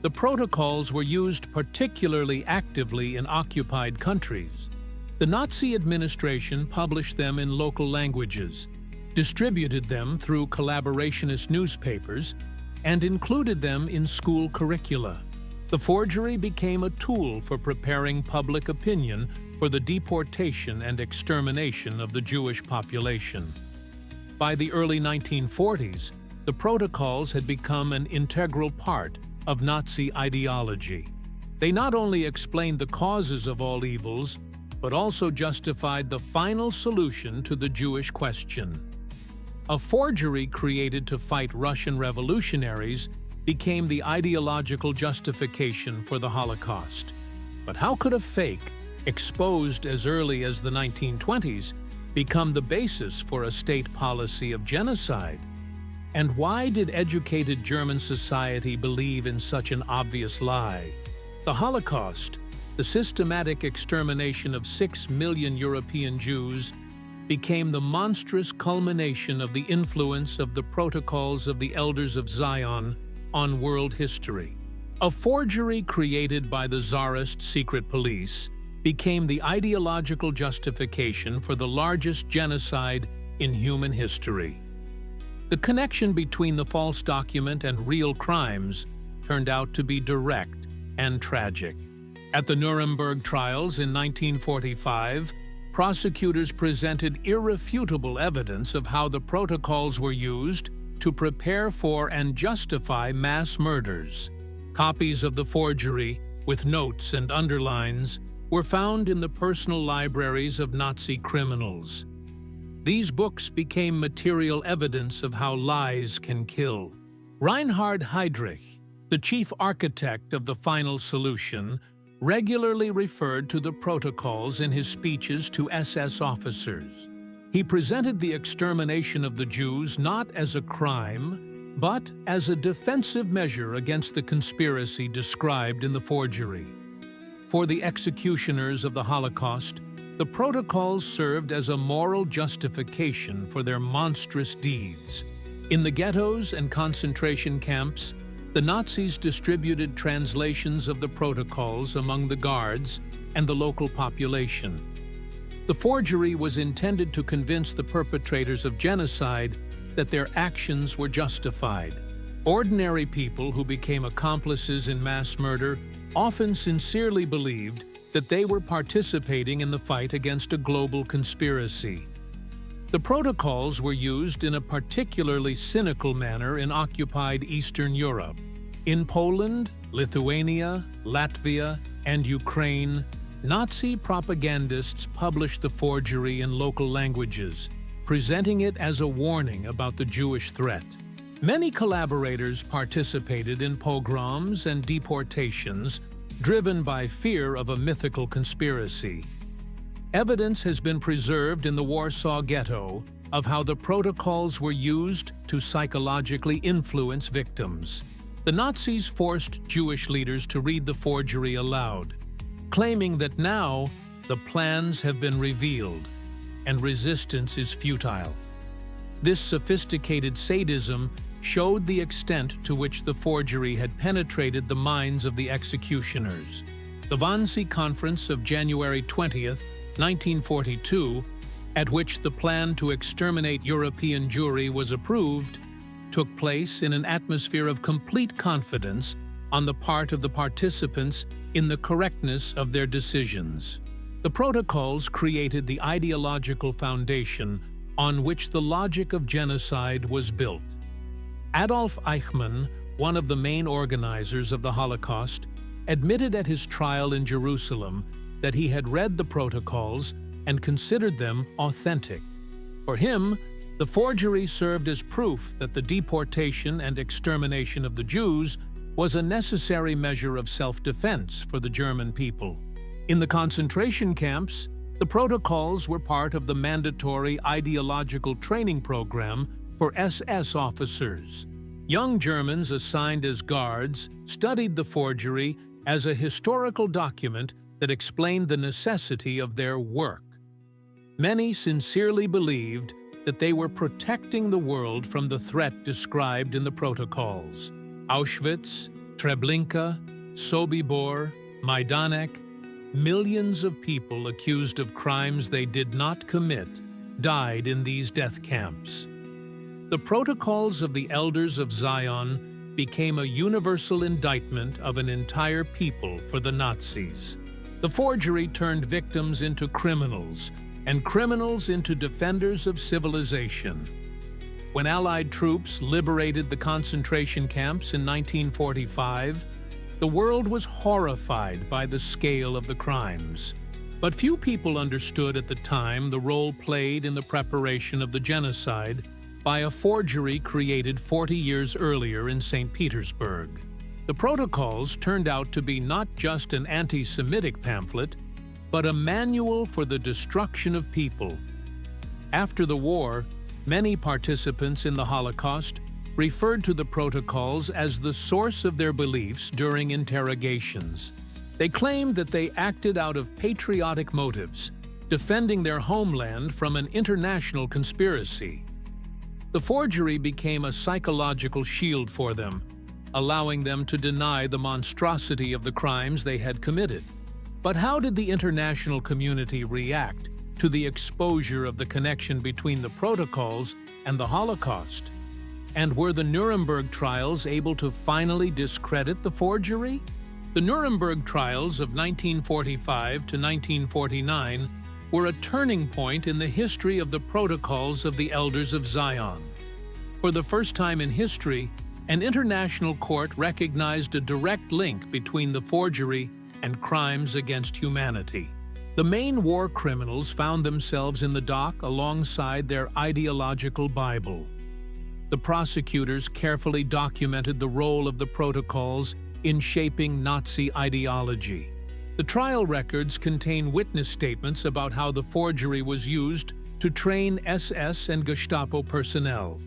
The protocols were used particularly actively in occupied countries. The Nazi administration published them in local languages, distributed them through collaborationist newspapers, and included them in school curricula. The forgery became a tool for preparing public opinion for the deportation and extermination of the Jewish population. By the early 1940s, the protocols had become an integral part of Nazi ideology. They not only explained the causes of all evils, but also justified the final solution to the Jewish question. A forgery created to fight Russian revolutionaries became the ideological justification for the Holocaust. But how could a fake, exposed as early as the 1920s, become the basis for a state policy of genocide? And why did educated German society believe in such an obvious lie? The Holocaust, the systematic extermination of 6 million European Jews, became the monstrous culmination of the influence of the protocols of the Elders of Zion on world history. A forgery created by the Tsarist secret police became the ideological justification for the largest genocide in human history. The connection between the false document and real crimes turned out to be direct and tragic. At the Nuremberg trials in 1945, prosecutors presented irrefutable evidence of how the protocols were used to prepare for and justify mass murders. Copies of the forgery, with notes and underlines, were found in the personal libraries of Nazi criminals. These books became material evidence of how lies can kill. Reinhard Heydrich, the chief architect of the final solution, regularly referred to the protocols in his speeches to SS officers. He presented the extermination of the Jews not as a crime, but as a defensive measure against the conspiracy described in the forgery. For the executioners of the Holocaust, the protocols served as a moral justification for their monstrous deeds. In the ghettos and concentration camps, the Nazis distributed translations of the protocols among the guards and the local population. The forgery was intended to convince the perpetrators of genocide that their actions were justified. Ordinary people who became accomplices in mass murder often sincerely believed that they were participating in the fight against a global conspiracy. The protocols were used in a particularly cynical manner in occupied Eastern Europe. In Poland, Lithuania, Latvia, and Ukraine, Nazi propagandists published the forgery in local languages, presenting it as a warning about the Jewish threat. Many collaborators participated in pogroms and deportations, driven by fear of a mythical conspiracy. Evidence has been preserved in the Warsaw Ghetto of how the protocols were used to psychologically influence victims. The Nazis forced Jewish leaders to read the forgery aloud, claiming that now the plans have been revealed and resistance is futile. This sophisticated sadism showed the extent to which the forgery had penetrated the minds of the executioners. The Wannsee Conference of January 20th, 1942, at which the plan to exterminate European Jewry was approved, took place in an atmosphere of complete confidence on the part of the participants in the correctness of their decisions. The protocols created the ideological foundation on which the logic of genocide was built. Adolf Eichmann, one of the main organizers of the Holocaust, admitted at his trial in Jerusalem that he had read the protocols and considered them authentic. For him, The forgery served as proof that the deportation and extermination of the Jews was a necessary measure of self-defense for the German people. In the concentration camps, the protocols were part of the mandatory ideological training program for SS officers. Young Germans assigned as guards studied the forgery as a historical document that explained the necessity of their work. Many sincerely believed that they were protecting the world from the threat described in the protocols. Auschwitz, Treblinka, Sobibor, Majdanek, millions of people accused of crimes they did not commit died in these death camps. The protocols of the Elders of Zion became a universal indictment of an entire people for the Nazis. The forgery turned victims into criminals, and criminals into defenders of civilization. When Allied troops liberated the concentration camps in 1945, the world was horrified by the scale of the crimes. But few people understood at the time the role played in the preparation of the genocide by a forgery created 40 years earlier in St. Petersburg. The protocols turned out to be not just an anti-Semitic pamphlet, but a manual for the destruction of people. After the war, many participants in the Holocaust referred to the protocols as the source of their beliefs during interrogations. They claimed that they acted out of patriotic motives, defending their homeland from an international conspiracy. The forgery became a psychological shield for them, allowing them to deny the monstrosity of the crimes they had committed. But how did the international community react to the exposure of the connection between the protocols and the Holocaust? And were the Nuremberg trials able to finally discredit the forgery? The Nuremberg trials of 1945 to 1949 were a turning point in the history of the protocols of the Elders of Zion. For the first time in history, an international court recognized a direct link between the forgery and crimes against humanity. The main war criminals found themselves in the dock alongside their ideological Bible. The prosecutors carefully documented the role of the protocols in shaping Nazi ideology. The trial records contain witness statements about how the forgery was used to train SS and Gestapo personnel.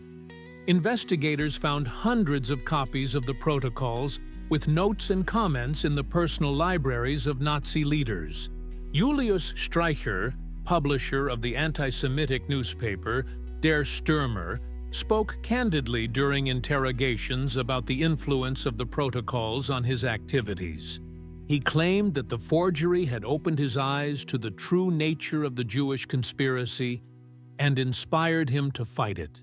Investigators found hundreds of copies of the protocols with notes and comments in the personal libraries of Nazi leaders. Julius Streicher, publisher of the anti-Semitic newspaper Der Stürmer, spoke candidly during interrogations about the influence of the protocols on his activities. He claimed that the forgery had opened his eyes to the true nature of the Jewish conspiracy and inspired him to fight it.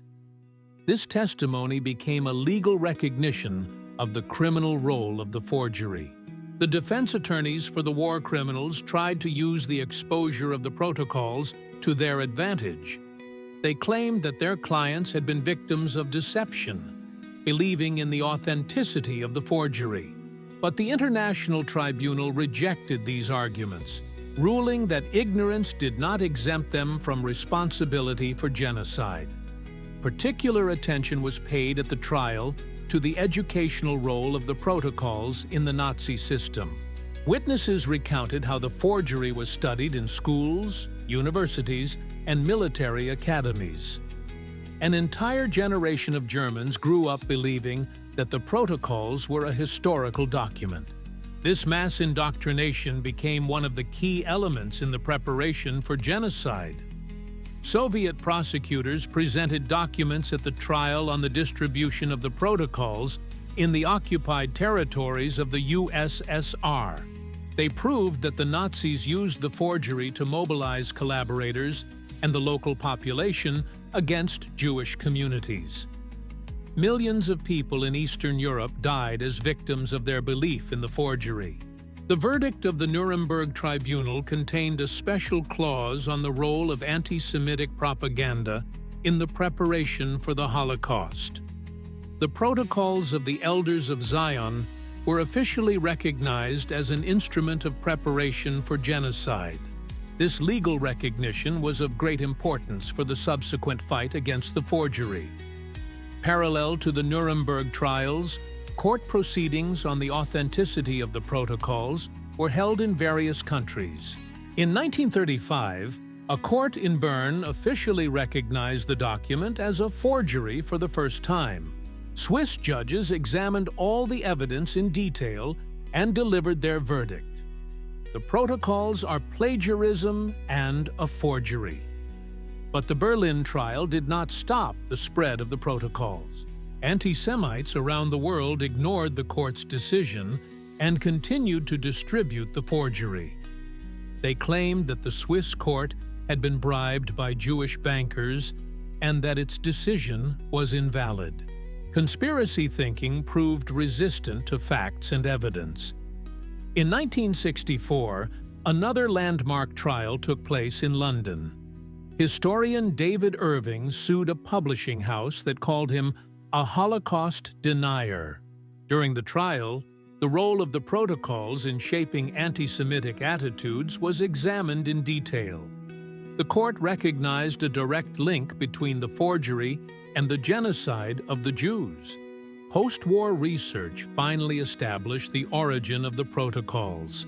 This testimony became a legal recognition of the criminal role of the forgery. The defense attorneys for the war criminals tried to use the exposure of the protocols to their advantage. They claimed that their clients had been victims of deception, believing in the authenticity of the forgery. But the International Tribunal rejected these arguments, ruling that ignorance did not exempt them from responsibility for genocide. Particular attention was paid at the trial to the educational role of the protocols in the Nazi system. Witnesses recounted how the forgery was studied in schools, universities, and military academies. An entire generation of Germans grew up believing that the protocols were a historical document. This mass indoctrination became one of the key elements in the preparation for genocide. Soviet prosecutors presented documents at the trial on the distribution of the protocols in the occupied territories of the USSR. They proved that the Nazis used the forgery to mobilize collaborators and the local population against Jewish communities. Millions of people in Eastern Europe died as victims of their belief in the forgery. The verdict of the Nuremberg Tribunal contained a special clause on the role of anti-Semitic propaganda in the preparation for the Holocaust. The protocols of the Elders of Zion were officially recognized as an instrument of preparation for genocide. This legal recognition was of great importance for the subsequent fight against the forgery. Parallel to the Nuremberg trials, court proceedings on the authenticity of the protocols were held in various countries. In 1935, a court in Bern officially recognized the document as a forgery for the first time. Swiss judges examined all the evidence in detail and delivered their verdict. The protocols are plagiarism and a forgery. But the Berlin trial did not stop the spread of the protocols. Anti-Semites around the world ignored the court's decision and continued to distribute the forgery. They claimed that the Swiss court had been bribed by Jewish bankers and that its decision was invalid. Conspiracy thinking proved resistant to facts and evidence. In 1964, another landmark trial took place in London. Historian David Irving sued a publishing house that called him a Holocaust denier. During the trial, the role of the protocols in shaping anti-Semitic attitudes was examined in detail. The court recognized a direct link between the forgery and the genocide of the Jews. Post-war research finally established the origin of the protocols.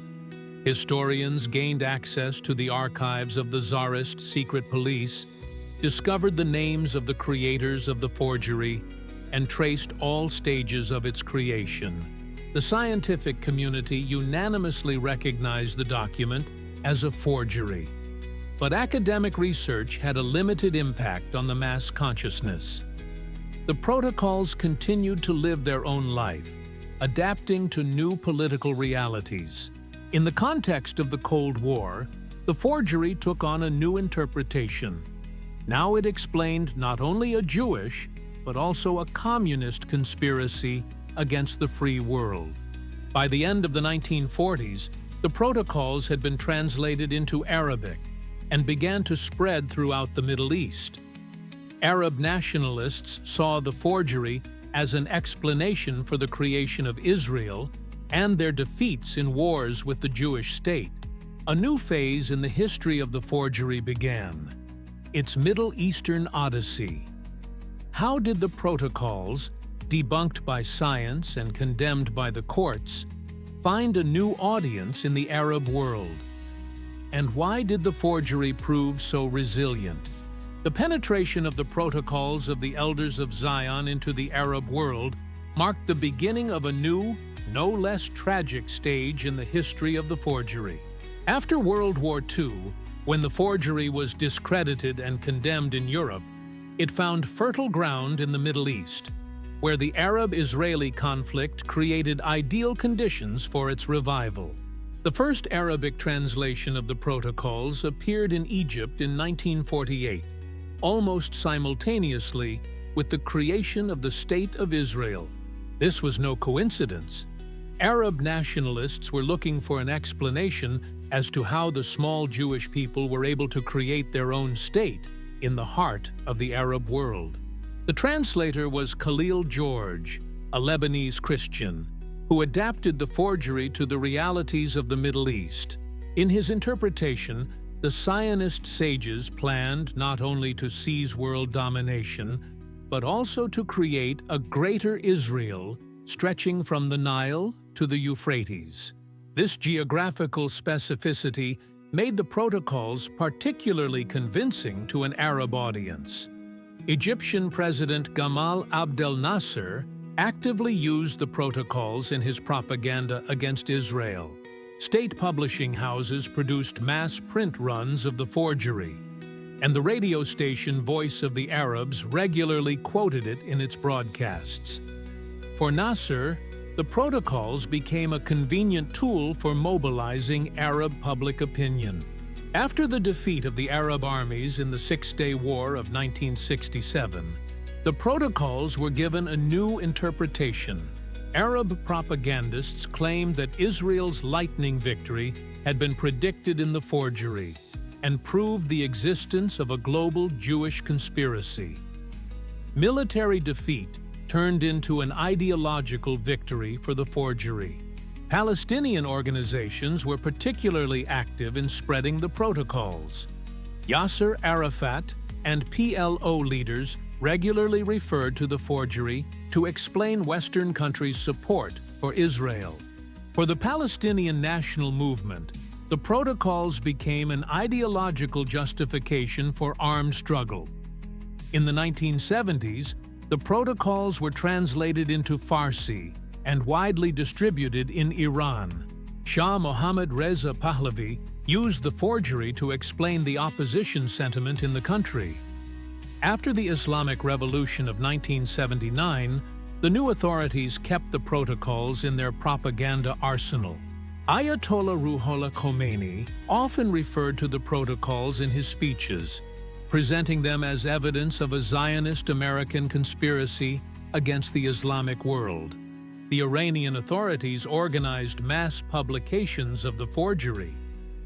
Historians gained access to the archives of the Tsarist secret police, discovered the names of the creators of the forgery, and traced all stages of its creation. The scientific community unanimously recognized the document as a forgery. But academic research had a limited impact on the mass consciousness. The protocols continued to live their own life, adapting to new political realities. In the context of the Cold War, the forgery took on a new interpretation. Now it explained not only a Jewish, but also a communist conspiracy against the free world. By the end of the 1940s, the protocols had been translated into Arabic and began to spread throughout the Middle East. Arab nationalists saw the forgery as an explanation for the creation of Israel and their defeats in wars with the Jewish state. A new phase in the history of the forgery began: its Middle Eastern Odyssey. How did the protocols, debunked by science and condemned by the courts, find a new audience in the Arab world? And why did the forgery prove so resilient? The penetration of the protocols of the Elders of Zion into the Arab world marked the beginning of a new, no less tragic stage in the history of the forgery. After World War II, when the forgery was discredited and condemned in Europe, it found fertile ground in the Middle East, where the Arab-Israeli conflict created ideal conditions for its revival. The first Arabic translation of the protocols appeared in Egypt in 1948, almost simultaneously with the creation of the State of Israel. This was no coincidence. Arab nationalists were looking for an explanation as to how the small Jewish people were able to create their own state in the heart of the Arab world. The translator was Khalil George, a Lebanese Christian, who adapted the forgery to the realities of the Middle East. In his interpretation, the Zionist sages planned not only to seize world domination, but also to create a greater Israel stretching from the Nile to the Euphrates. This geographical specificity made the protocols particularly convincing to an Arab audience. Egyptian President Gamal Abdel Nasser actively used the protocols in his propaganda against Israel. State publishing houses produced mass print runs of the forgery, and the radio station Voice of the Arabs regularly quoted it in its broadcasts. For Nasser, the protocols became a convenient tool for mobilizing Arab public opinion. After the defeat of the Arab armies in the Six-Day War of 1967, the protocols were given a new interpretation. Arab propagandists claimed that Israel's lightning victory had been predicted in the forgery and proved the existence of a global Jewish conspiracy. Military defeat turned into an ideological victory for the forgery. Palestinian organizations were particularly active in spreading the protocols. Yasser Arafat and PLO leaders regularly referred to the forgery to explain Western countries' support for Israel. For the Palestinian national movement, the protocols became an ideological justification for armed struggle. In the 1970s, the protocols were translated into Farsi and widely distributed in Iran. Shah Mohammad Reza Pahlavi used the forgery to explain the opposition sentiment in the country. After the Islamic Revolution of 1979, the new authorities kept the protocols in their propaganda arsenal. Ayatollah Ruhollah Khomeini often referred to the protocols in his speeches, presenting them as evidence of a Zionist American conspiracy against the Islamic world. The Iranian authorities organized mass publications of the forgery,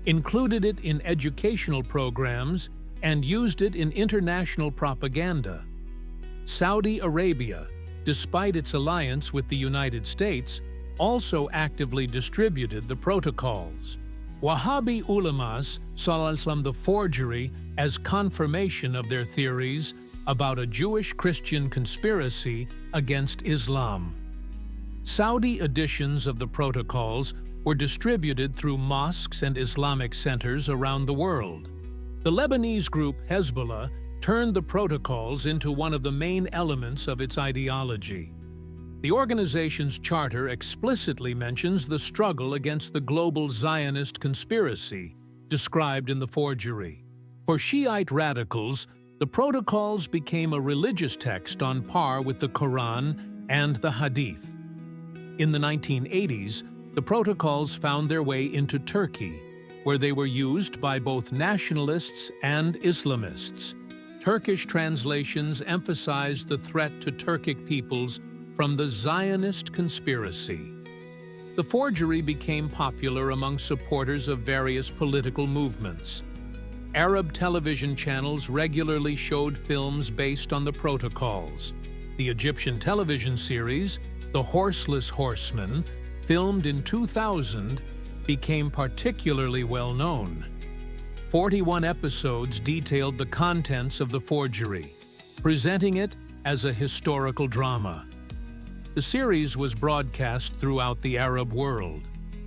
included it in educational programs, and used it in international propaganda. Saudi Arabia, despite its alliance with the United States, also actively distributed the protocols. Wahhabi ulamas saw the forgery as confirmation of their theories about a Jewish-Christian conspiracy against Islam. Saudi editions of the protocols were distributed through mosques and Islamic centers around the world. The Lebanese group Hezbollah turned the protocols into one of the main elements of its ideology. The organization's charter explicitly mentions the struggle against the global Zionist conspiracy described in the forgery. For Shiite radicals, the protocols became a religious text on par with the Quran and the Hadith. In the 1980s, the protocols found their way into Turkey, where they were used by both nationalists and Islamists. Turkish translations emphasized the threat to Turkic peoples from the Zionist conspiracy. The forgery became popular among supporters of various political movements. Arab television channels regularly showed films based on the protocols. The Egyptian television series, The Horseless Horseman, filmed in 2000, became particularly well known. 41 episodes detailed the contents of the forgery, presenting it as a historical drama. The series was broadcast throughout the Arab world.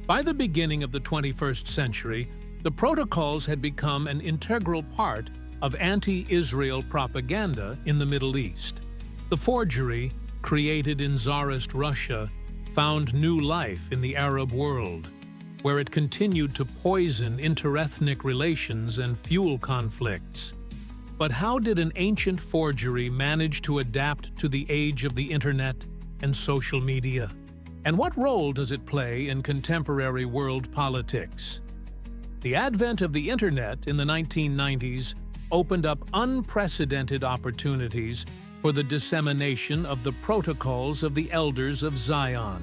By the beginning of the 21st century, the protocols had become an integral part of anti-Israel propaganda in the Middle East. The forgery, created in Tsarist Russia, found new life in the Arab world, where it continued to poison interethnic relations and fuel conflicts. But how did an ancient forgery manage to adapt to the age of the internet and social media? And what role does it play in contemporary world politics? The advent of the internet in the 1990s opened up unprecedented opportunities for the dissemination of the protocols of the Elders of Zion.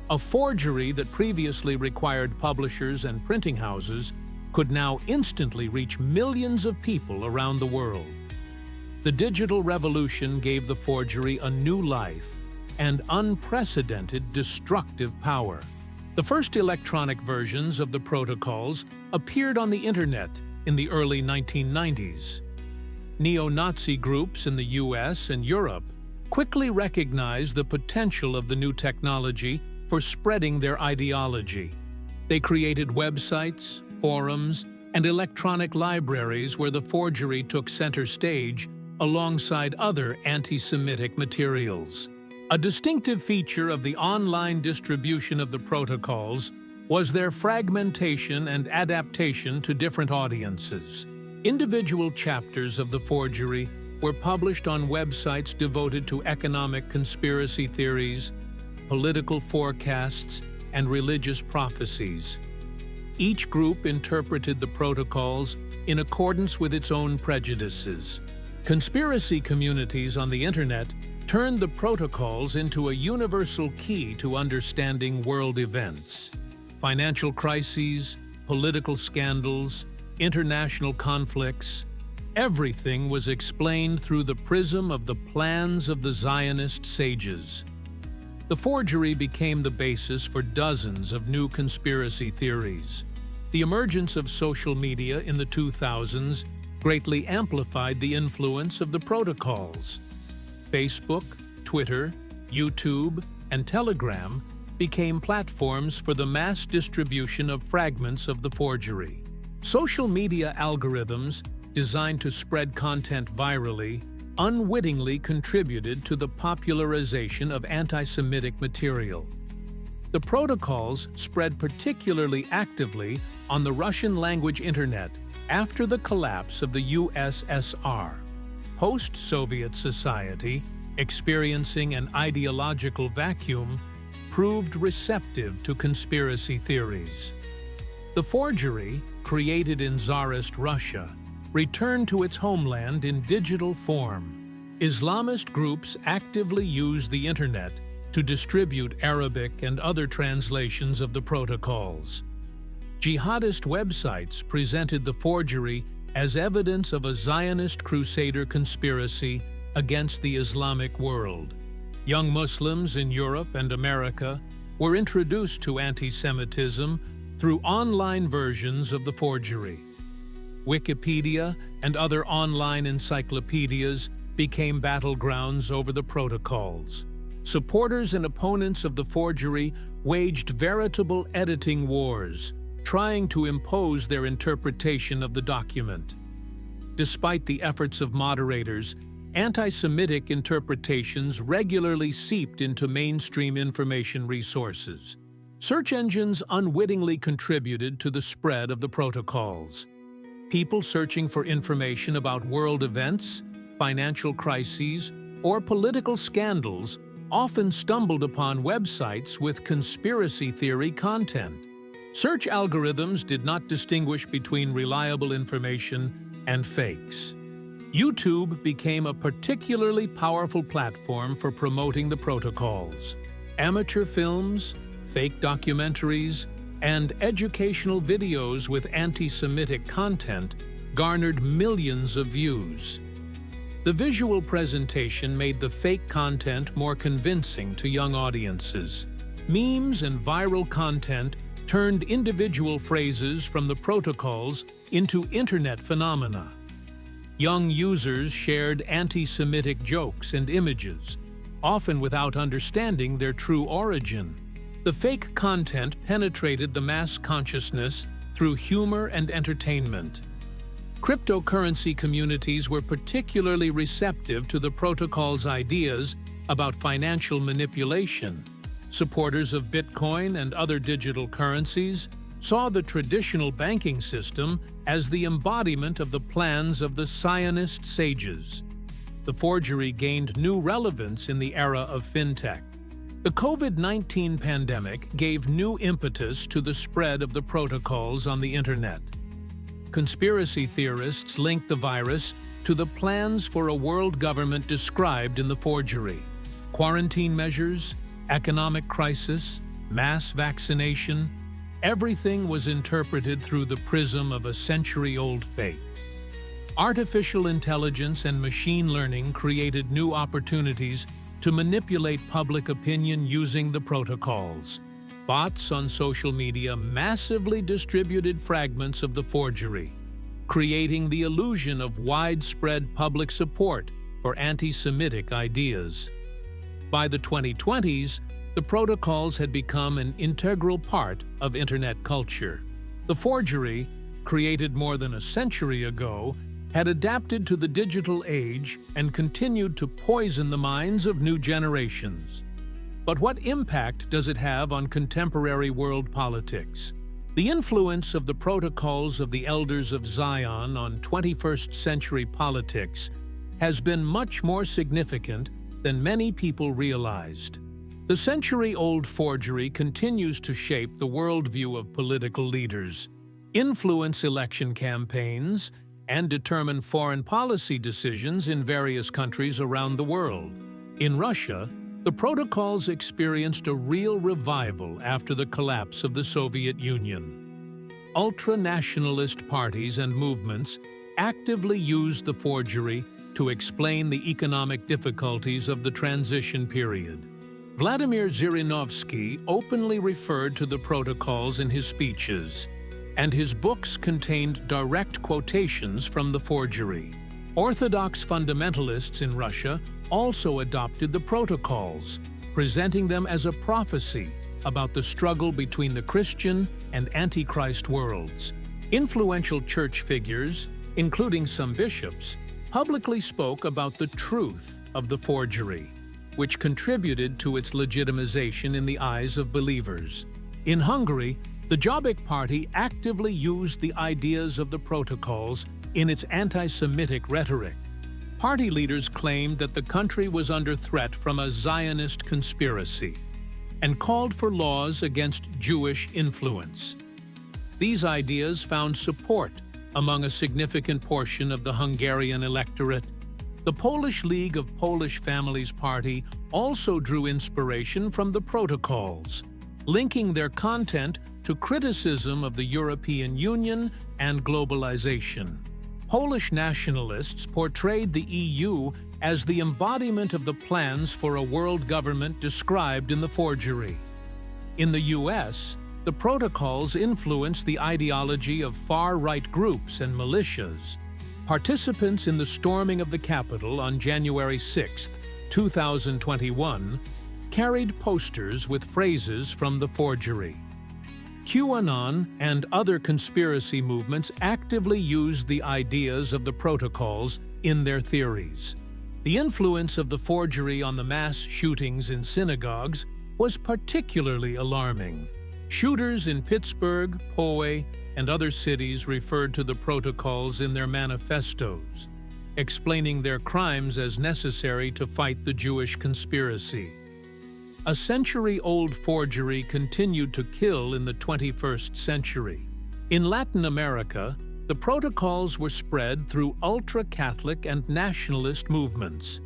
A forgery that previously required publishers and printing houses could now instantly reach millions of people around the world. The digital revolution gave the forgery a new life and unprecedented destructive power. The first electronic versions of the protocols appeared on the internet in the early 1990s. Neo-Nazi groups in the US and Europe quickly recognized the potential of the new technology for spreading their ideology. They created websites, forums, and electronic libraries where the forgery took center stage alongside other anti-Semitic materials. A distinctive feature of the online distribution of the protocols was their fragmentation and adaptation to different audiences. Individual chapters of the forgery were published on websites devoted to economic conspiracy theories, political forecasts, and religious prophecies. Each group interpreted the protocols in accordance with its own prejudices. Conspiracy communities on the internet turned the protocols into a universal key to understanding world events. Financial crises, political scandals, international conflicts, everything was explained through the prism of the plans of the Zionist sages. The forgery became the basis for dozens of new conspiracy theories. The emergence of social media in the 2000s greatly amplified the influence of the protocols. Facebook, Twitter, YouTube, and Telegram became platforms for the mass distribution of fragments of the forgery. Social media algorithms, designed to spread content virally, unwittingly contributed to the popularization of anti-Semitic material. The protocols spread particularly actively on the Russian-language internet after the collapse of the USSR. Post-Soviet society, experiencing an ideological vacuum, proved receptive to conspiracy theories. The forgery, created in Tsarist Russia, returned to its homeland in digital form. Islamist groups actively used the internet to distribute Arabic and other translations of the protocols. Jihadist websites presented the forgery as evidence of a Zionist crusader conspiracy against the Islamic world. Young Muslims in Europe and America were introduced to anti-Semitism through online versions of the forgery. Wikipedia and other online encyclopedias became battlegrounds over the protocols. Supporters and opponents of the forgery waged veritable editing wars, trying to impose their interpretation of the document. Despite the efforts of moderators, anti-Semitic interpretations regularly seeped into mainstream information resources. Search engines unwittingly contributed to the spread of the protocols. People searching for information about world events, financial crises, or political scandals often stumbled upon websites with conspiracy theory content. Search algorithms did not distinguish between reliable information and fakes. YouTube became a particularly powerful platform for promoting the protocols. Amateur films, fake documentaries, and educational videos with anti-Semitic content garnered millions of views. The visual presentation made the fake content more convincing to young audiences. Memes and viral content turned individual phrases from the protocols into internet phenomena. Young users shared anti-Semitic jokes and images, often without understanding their true origin. The fake content penetrated the mass consciousness through humor and entertainment. Cryptocurrency communities were particularly receptive to the protocol's ideas about financial manipulation. Supporters of Bitcoin and other digital currencies saw the traditional banking system as the embodiment of the plans of the Zionist sages. The forgery gained new relevance in the era of fintech. The COVID-19 pandemic gave new impetus to the spread of the protocols on the internet. Conspiracy theorists linked the virus to the plans for a world government described in the forgery. Quarantine measures, economic crisis, mass vaccination, everything was interpreted through the prism of a century-old fake. Artificial intelligence and machine learning created new opportunities to manipulate public opinion using the protocols. Bots on social media massively distributed fragments of the forgery, creating the illusion of widespread public support for anti-Semitic ideas. By the 2020s, the protocols had become an integral part of internet culture. The forgery, created more than a century ago, had adapted to the digital age and continued to poison the minds of new generations. But what impact does it have on contemporary world politics? The influence of the protocols of the Elders of Zion on 21st century politics has been much more significant than many people realized. The century-old forgery continues to shape the worldview of political leaders, influence election campaigns, and determine foreign policy decisions in various countries around the world. In Russia, the protocols experienced a real revival after the collapse of the Soviet Union. Ultra-nationalist parties and movements actively used the forgery to explain the economic difficulties of the transition period. Vladimir Zhirinovsky openly referred to the protocols in his speeches, and his books contained direct quotations from the forgery. Orthodox fundamentalists in Russia also adopted the protocols, presenting them as a prophecy about the struggle between the Christian and Antichrist worlds. Influential church figures, including some bishops, publicly spoke about the truth of the forgery, which contributed to its legitimization in the eyes of believers. In Hungary, the Jobbik Party actively used the ideas of the protocols in its anti-Semitic rhetoric. Party leaders claimed that the country was under threat from a Zionist conspiracy and called for laws against Jewish influence. These ideas found support among a significant portion of the Hungarian electorate. The Polish League of Polish Families Party also drew inspiration from the protocols, linking their content to criticism of the European Union and globalization. Polish nationalists portrayed the EU as the embodiment of the plans for a world government described in the forgery. In the US, the protocols influenced the ideology of far-right groups and militias. Participants in the storming of the Capitol on January 6, 2021, carried posters with phrases from the forgery. QAnon and other conspiracy movements actively used the ideas of the protocols in their theories. The influence of the forgery on the mass shootings in synagogues was particularly alarming. Shooters in Pittsburgh, Poway, and other cities referred to the protocols in their manifestos, explaining their crimes as necessary to fight the Jewish conspiracy. A century-old forgery continued to kill in the 21st century. In Latin America, the protocols were spread through ultra-Catholic and nationalist movements.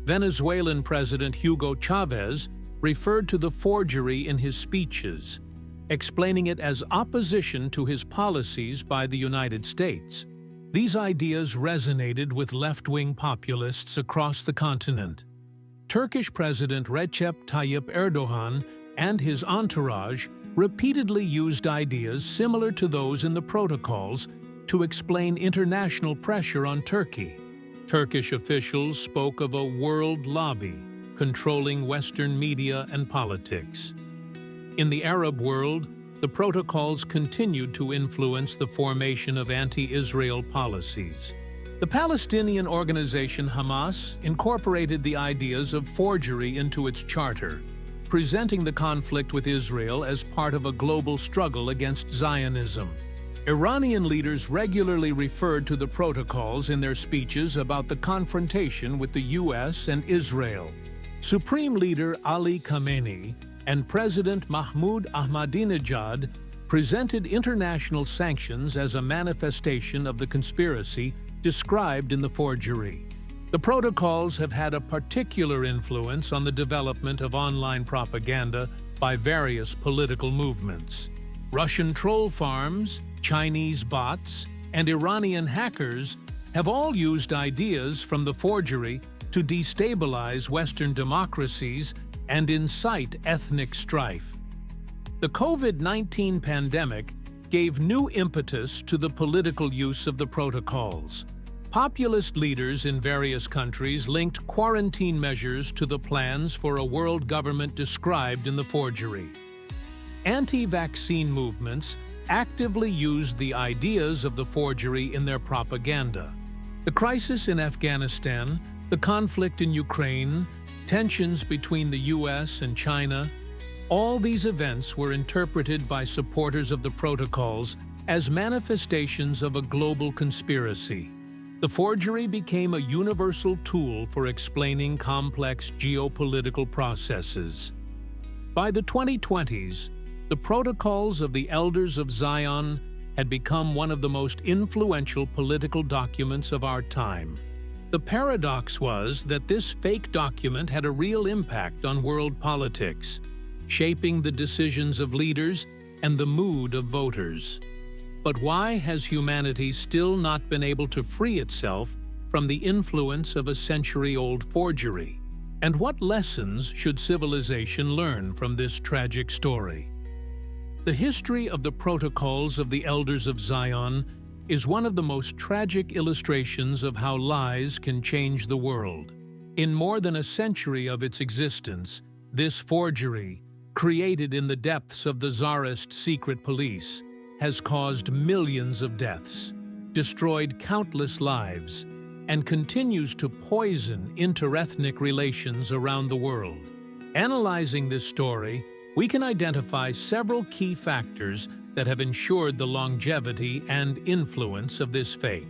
Venezuelan President Hugo Chavez referred to the forgery in his speeches, explaining it as opposition to his policies by the United States. These ideas resonated with left-wing populists across the continent. Turkish President Recep Tayyip Erdogan and his entourage repeatedly used ideas similar to those in the protocols to explain international pressure on Turkey. Turkish officials spoke of a world lobby controlling Western media and politics. In the Arab world, the protocols continued to influence the formation of anti-Israel policies. The Palestinian organization Hamas incorporated the ideas of forgery into its charter, presenting the conflict with Israel as part of a global struggle against Zionism. Iranian leaders regularly referred to the protocols in their speeches about the confrontation with the US and Israel. Supreme Leader Ali Khamenei and President Mahmoud Ahmadinejad presented international sanctions as a manifestation of the conspiracy described in the forgery. The protocols have had a particular influence on the development of online propaganda by various political movements. Russian troll farms, Chinese bots, and Iranian hackers have all used ideas from the forgery to destabilize Western democracies and incite ethnic strife. The COVID-19 pandemic gave new impetus to the political use of the protocols. Populist leaders in various countries linked quarantine measures to the plans for a world government described in the forgery. Anti-vaccine movements actively used the ideas of the forgery in their propaganda. The crisis in Afghanistan, the conflict in Ukraine, tensions between the US and China, all these events were interpreted by supporters of the protocols as manifestations of a global conspiracy. The forgery became a universal tool for explaining complex geopolitical processes. By the 2020s, the Protocols of the Elders of Zion had become one of the most influential political documents of our time. The paradox was that this fake document had a real impact on world politics, shaping the decisions of leaders and the mood of voters. But why has humanity still not been able to free itself from the influence of a century-old forgery? And what lessons should civilization learn from this tragic story? The history of the protocols of the Elders of Zion is one of the most tragic illustrations of how lies can change the world. In more than a century of its existence, this forgery, created in the depths of the Tsarist secret police, has caused millions of deaths, destroyed countless lives, and continues to poison interethnic relations around the world. Analyzing this story, we can identify several key factors that have ensured the longevity and influence of this fake.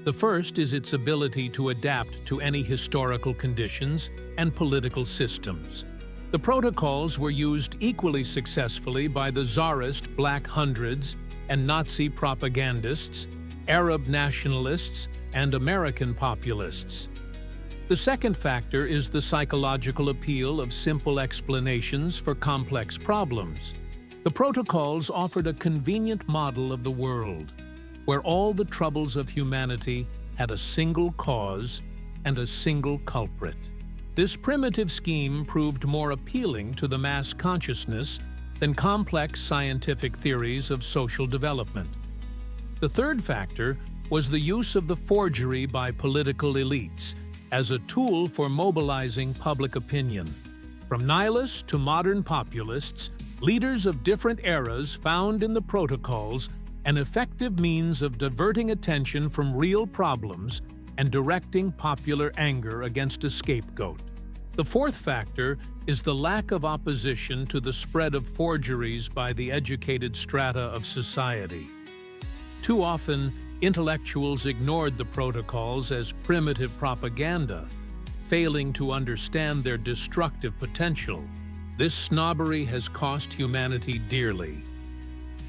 The first is its ability to adapt to any historical conditions and political systems. The protocols were used equally successfully by the Tsarist Black Hundreds and Nazi propagandists, Arab nationalists, and American populists. The second factor is the psychological appeal of simple explanations for complex problems. The protocols offered a convenient model of the world, where all the troubles of humanity had a single cause and a single culprit. This primitive scheme proved more appealing to the mass consciousness than complex scientific theories of social development. The third factor was the use of the forgery by political elites as a tool for mobilizing public opinion. From nihilists to modern populists, leaders of different eras found in the protocols an effective means of diverting attention from real problems and directing popular anger against a scapegoat. The fourth factor is the lack of opposition to the spread of forgeries by the educated strata of society. Too often, intellectuals ignored the protocols as primitive propaganda, failing to understand their destructive potential. This snobbery has cost humanity dearly.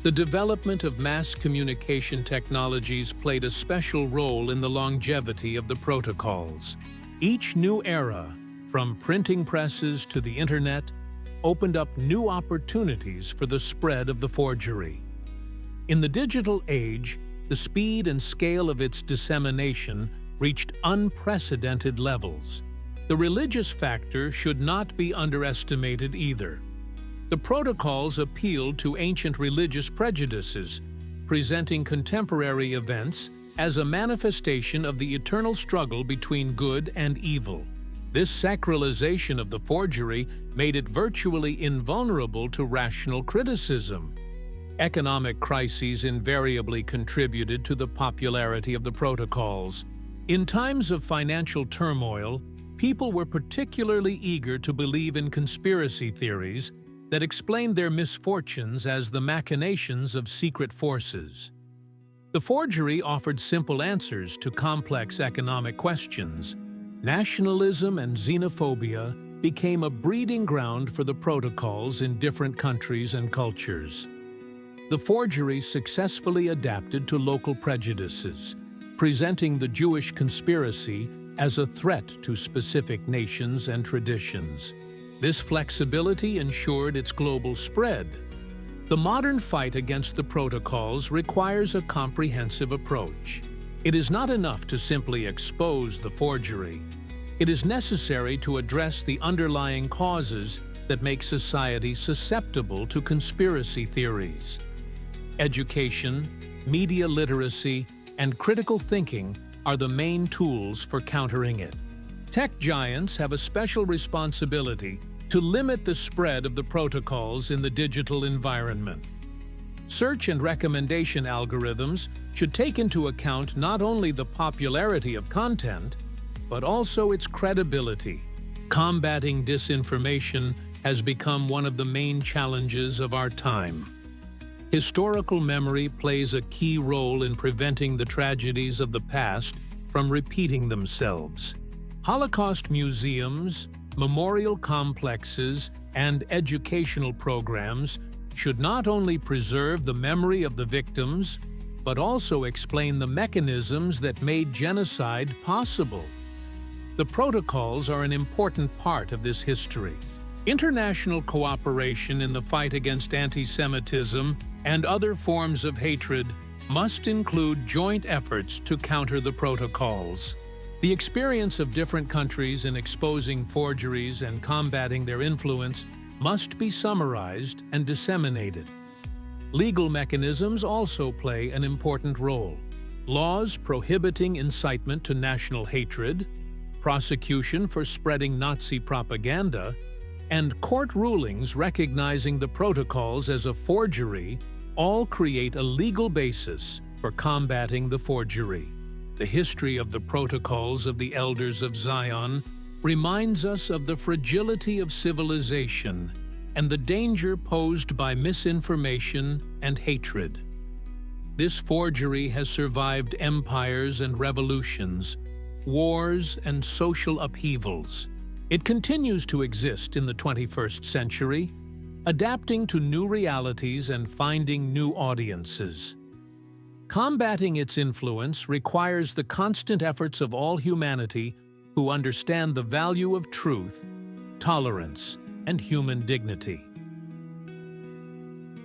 The development of mass communication technologies played a special role in the longevity of the protocols. Each new era, from printing presses to the internet, opened up new opportunities for the spread of the forgery. In the digital age, the speed and scale of its dissemination reached unprecedented levels. The religious factor should not be underestimated either. The protocols appealed to ancient religious prejudices, presenting contemporary events as a manifestation of the eternal struggle between good and evil. This sacralization of the forgery made it virtually invulnerable to rational criticism. Economic crises invariably contributed to the popularity of the protocols. In times of financial turmoil, people were particularly eager to believe in conspiracy theories that explained their misfortunes as the machinations of secret forces. The forgery offered simple answers to complex economic questions. Nationalism and xenophobia became a breeding ground for the protocols in different countries and cultures. The forgery successfully adapted to local prejudices, presenting the Jewish conspiracy as a threat to specific nations and traditions. This flexibility ensured its global spread. The modern fight against the protocols requires a comprehensive approach. It is not enough to simply expose the forgery. It is necessary to address the underlying causes that make society susceptible to conspiracy theories. Education, media literacy, and critical thinking are the main tools for countering it. Tech giants have a special responsibility to limit the spread of the protocols in the digital environment. Search and recommendation algorithms should take into account not only the popularity of content, but also its credibility. Combating disinformation has become one of the main challenges of our time. Historical memory plays a key role in preventing the tragedies of the past from repeating themselves. Holocaust museums, memorial complexes, and educational programs should not only preserve the memory of the victims, but also explain the mechanisms that made genocide possible. The protocols are an important part of this history. International cooperation in the fight against anti-Semitism and other forms of hatred must include joint efforts to counter the protocols. The experience of different countries in exposing forgeries and combating their influence must be summarized and disseminated. Legal mechanisms also play an important role. Laws prohibiting incitement to national hatred, prosecution for spreading Nazi propaganda, and court rulings recognizing the protocols as a forgery all create a legal basis for combating the forgery. The history of the protocols of the Elders of Zion reminds us of the fragility of civilization and the danger posed by misinformation and hatred. This forgery has survived empires and revolutions, wars and social upheavals. It continues to exist in the 21st century, adapting to new realities and finding new audiences. Combating its influence requires the constant efforts of all humanity who understand the value of truth, tolerance, and human dignity.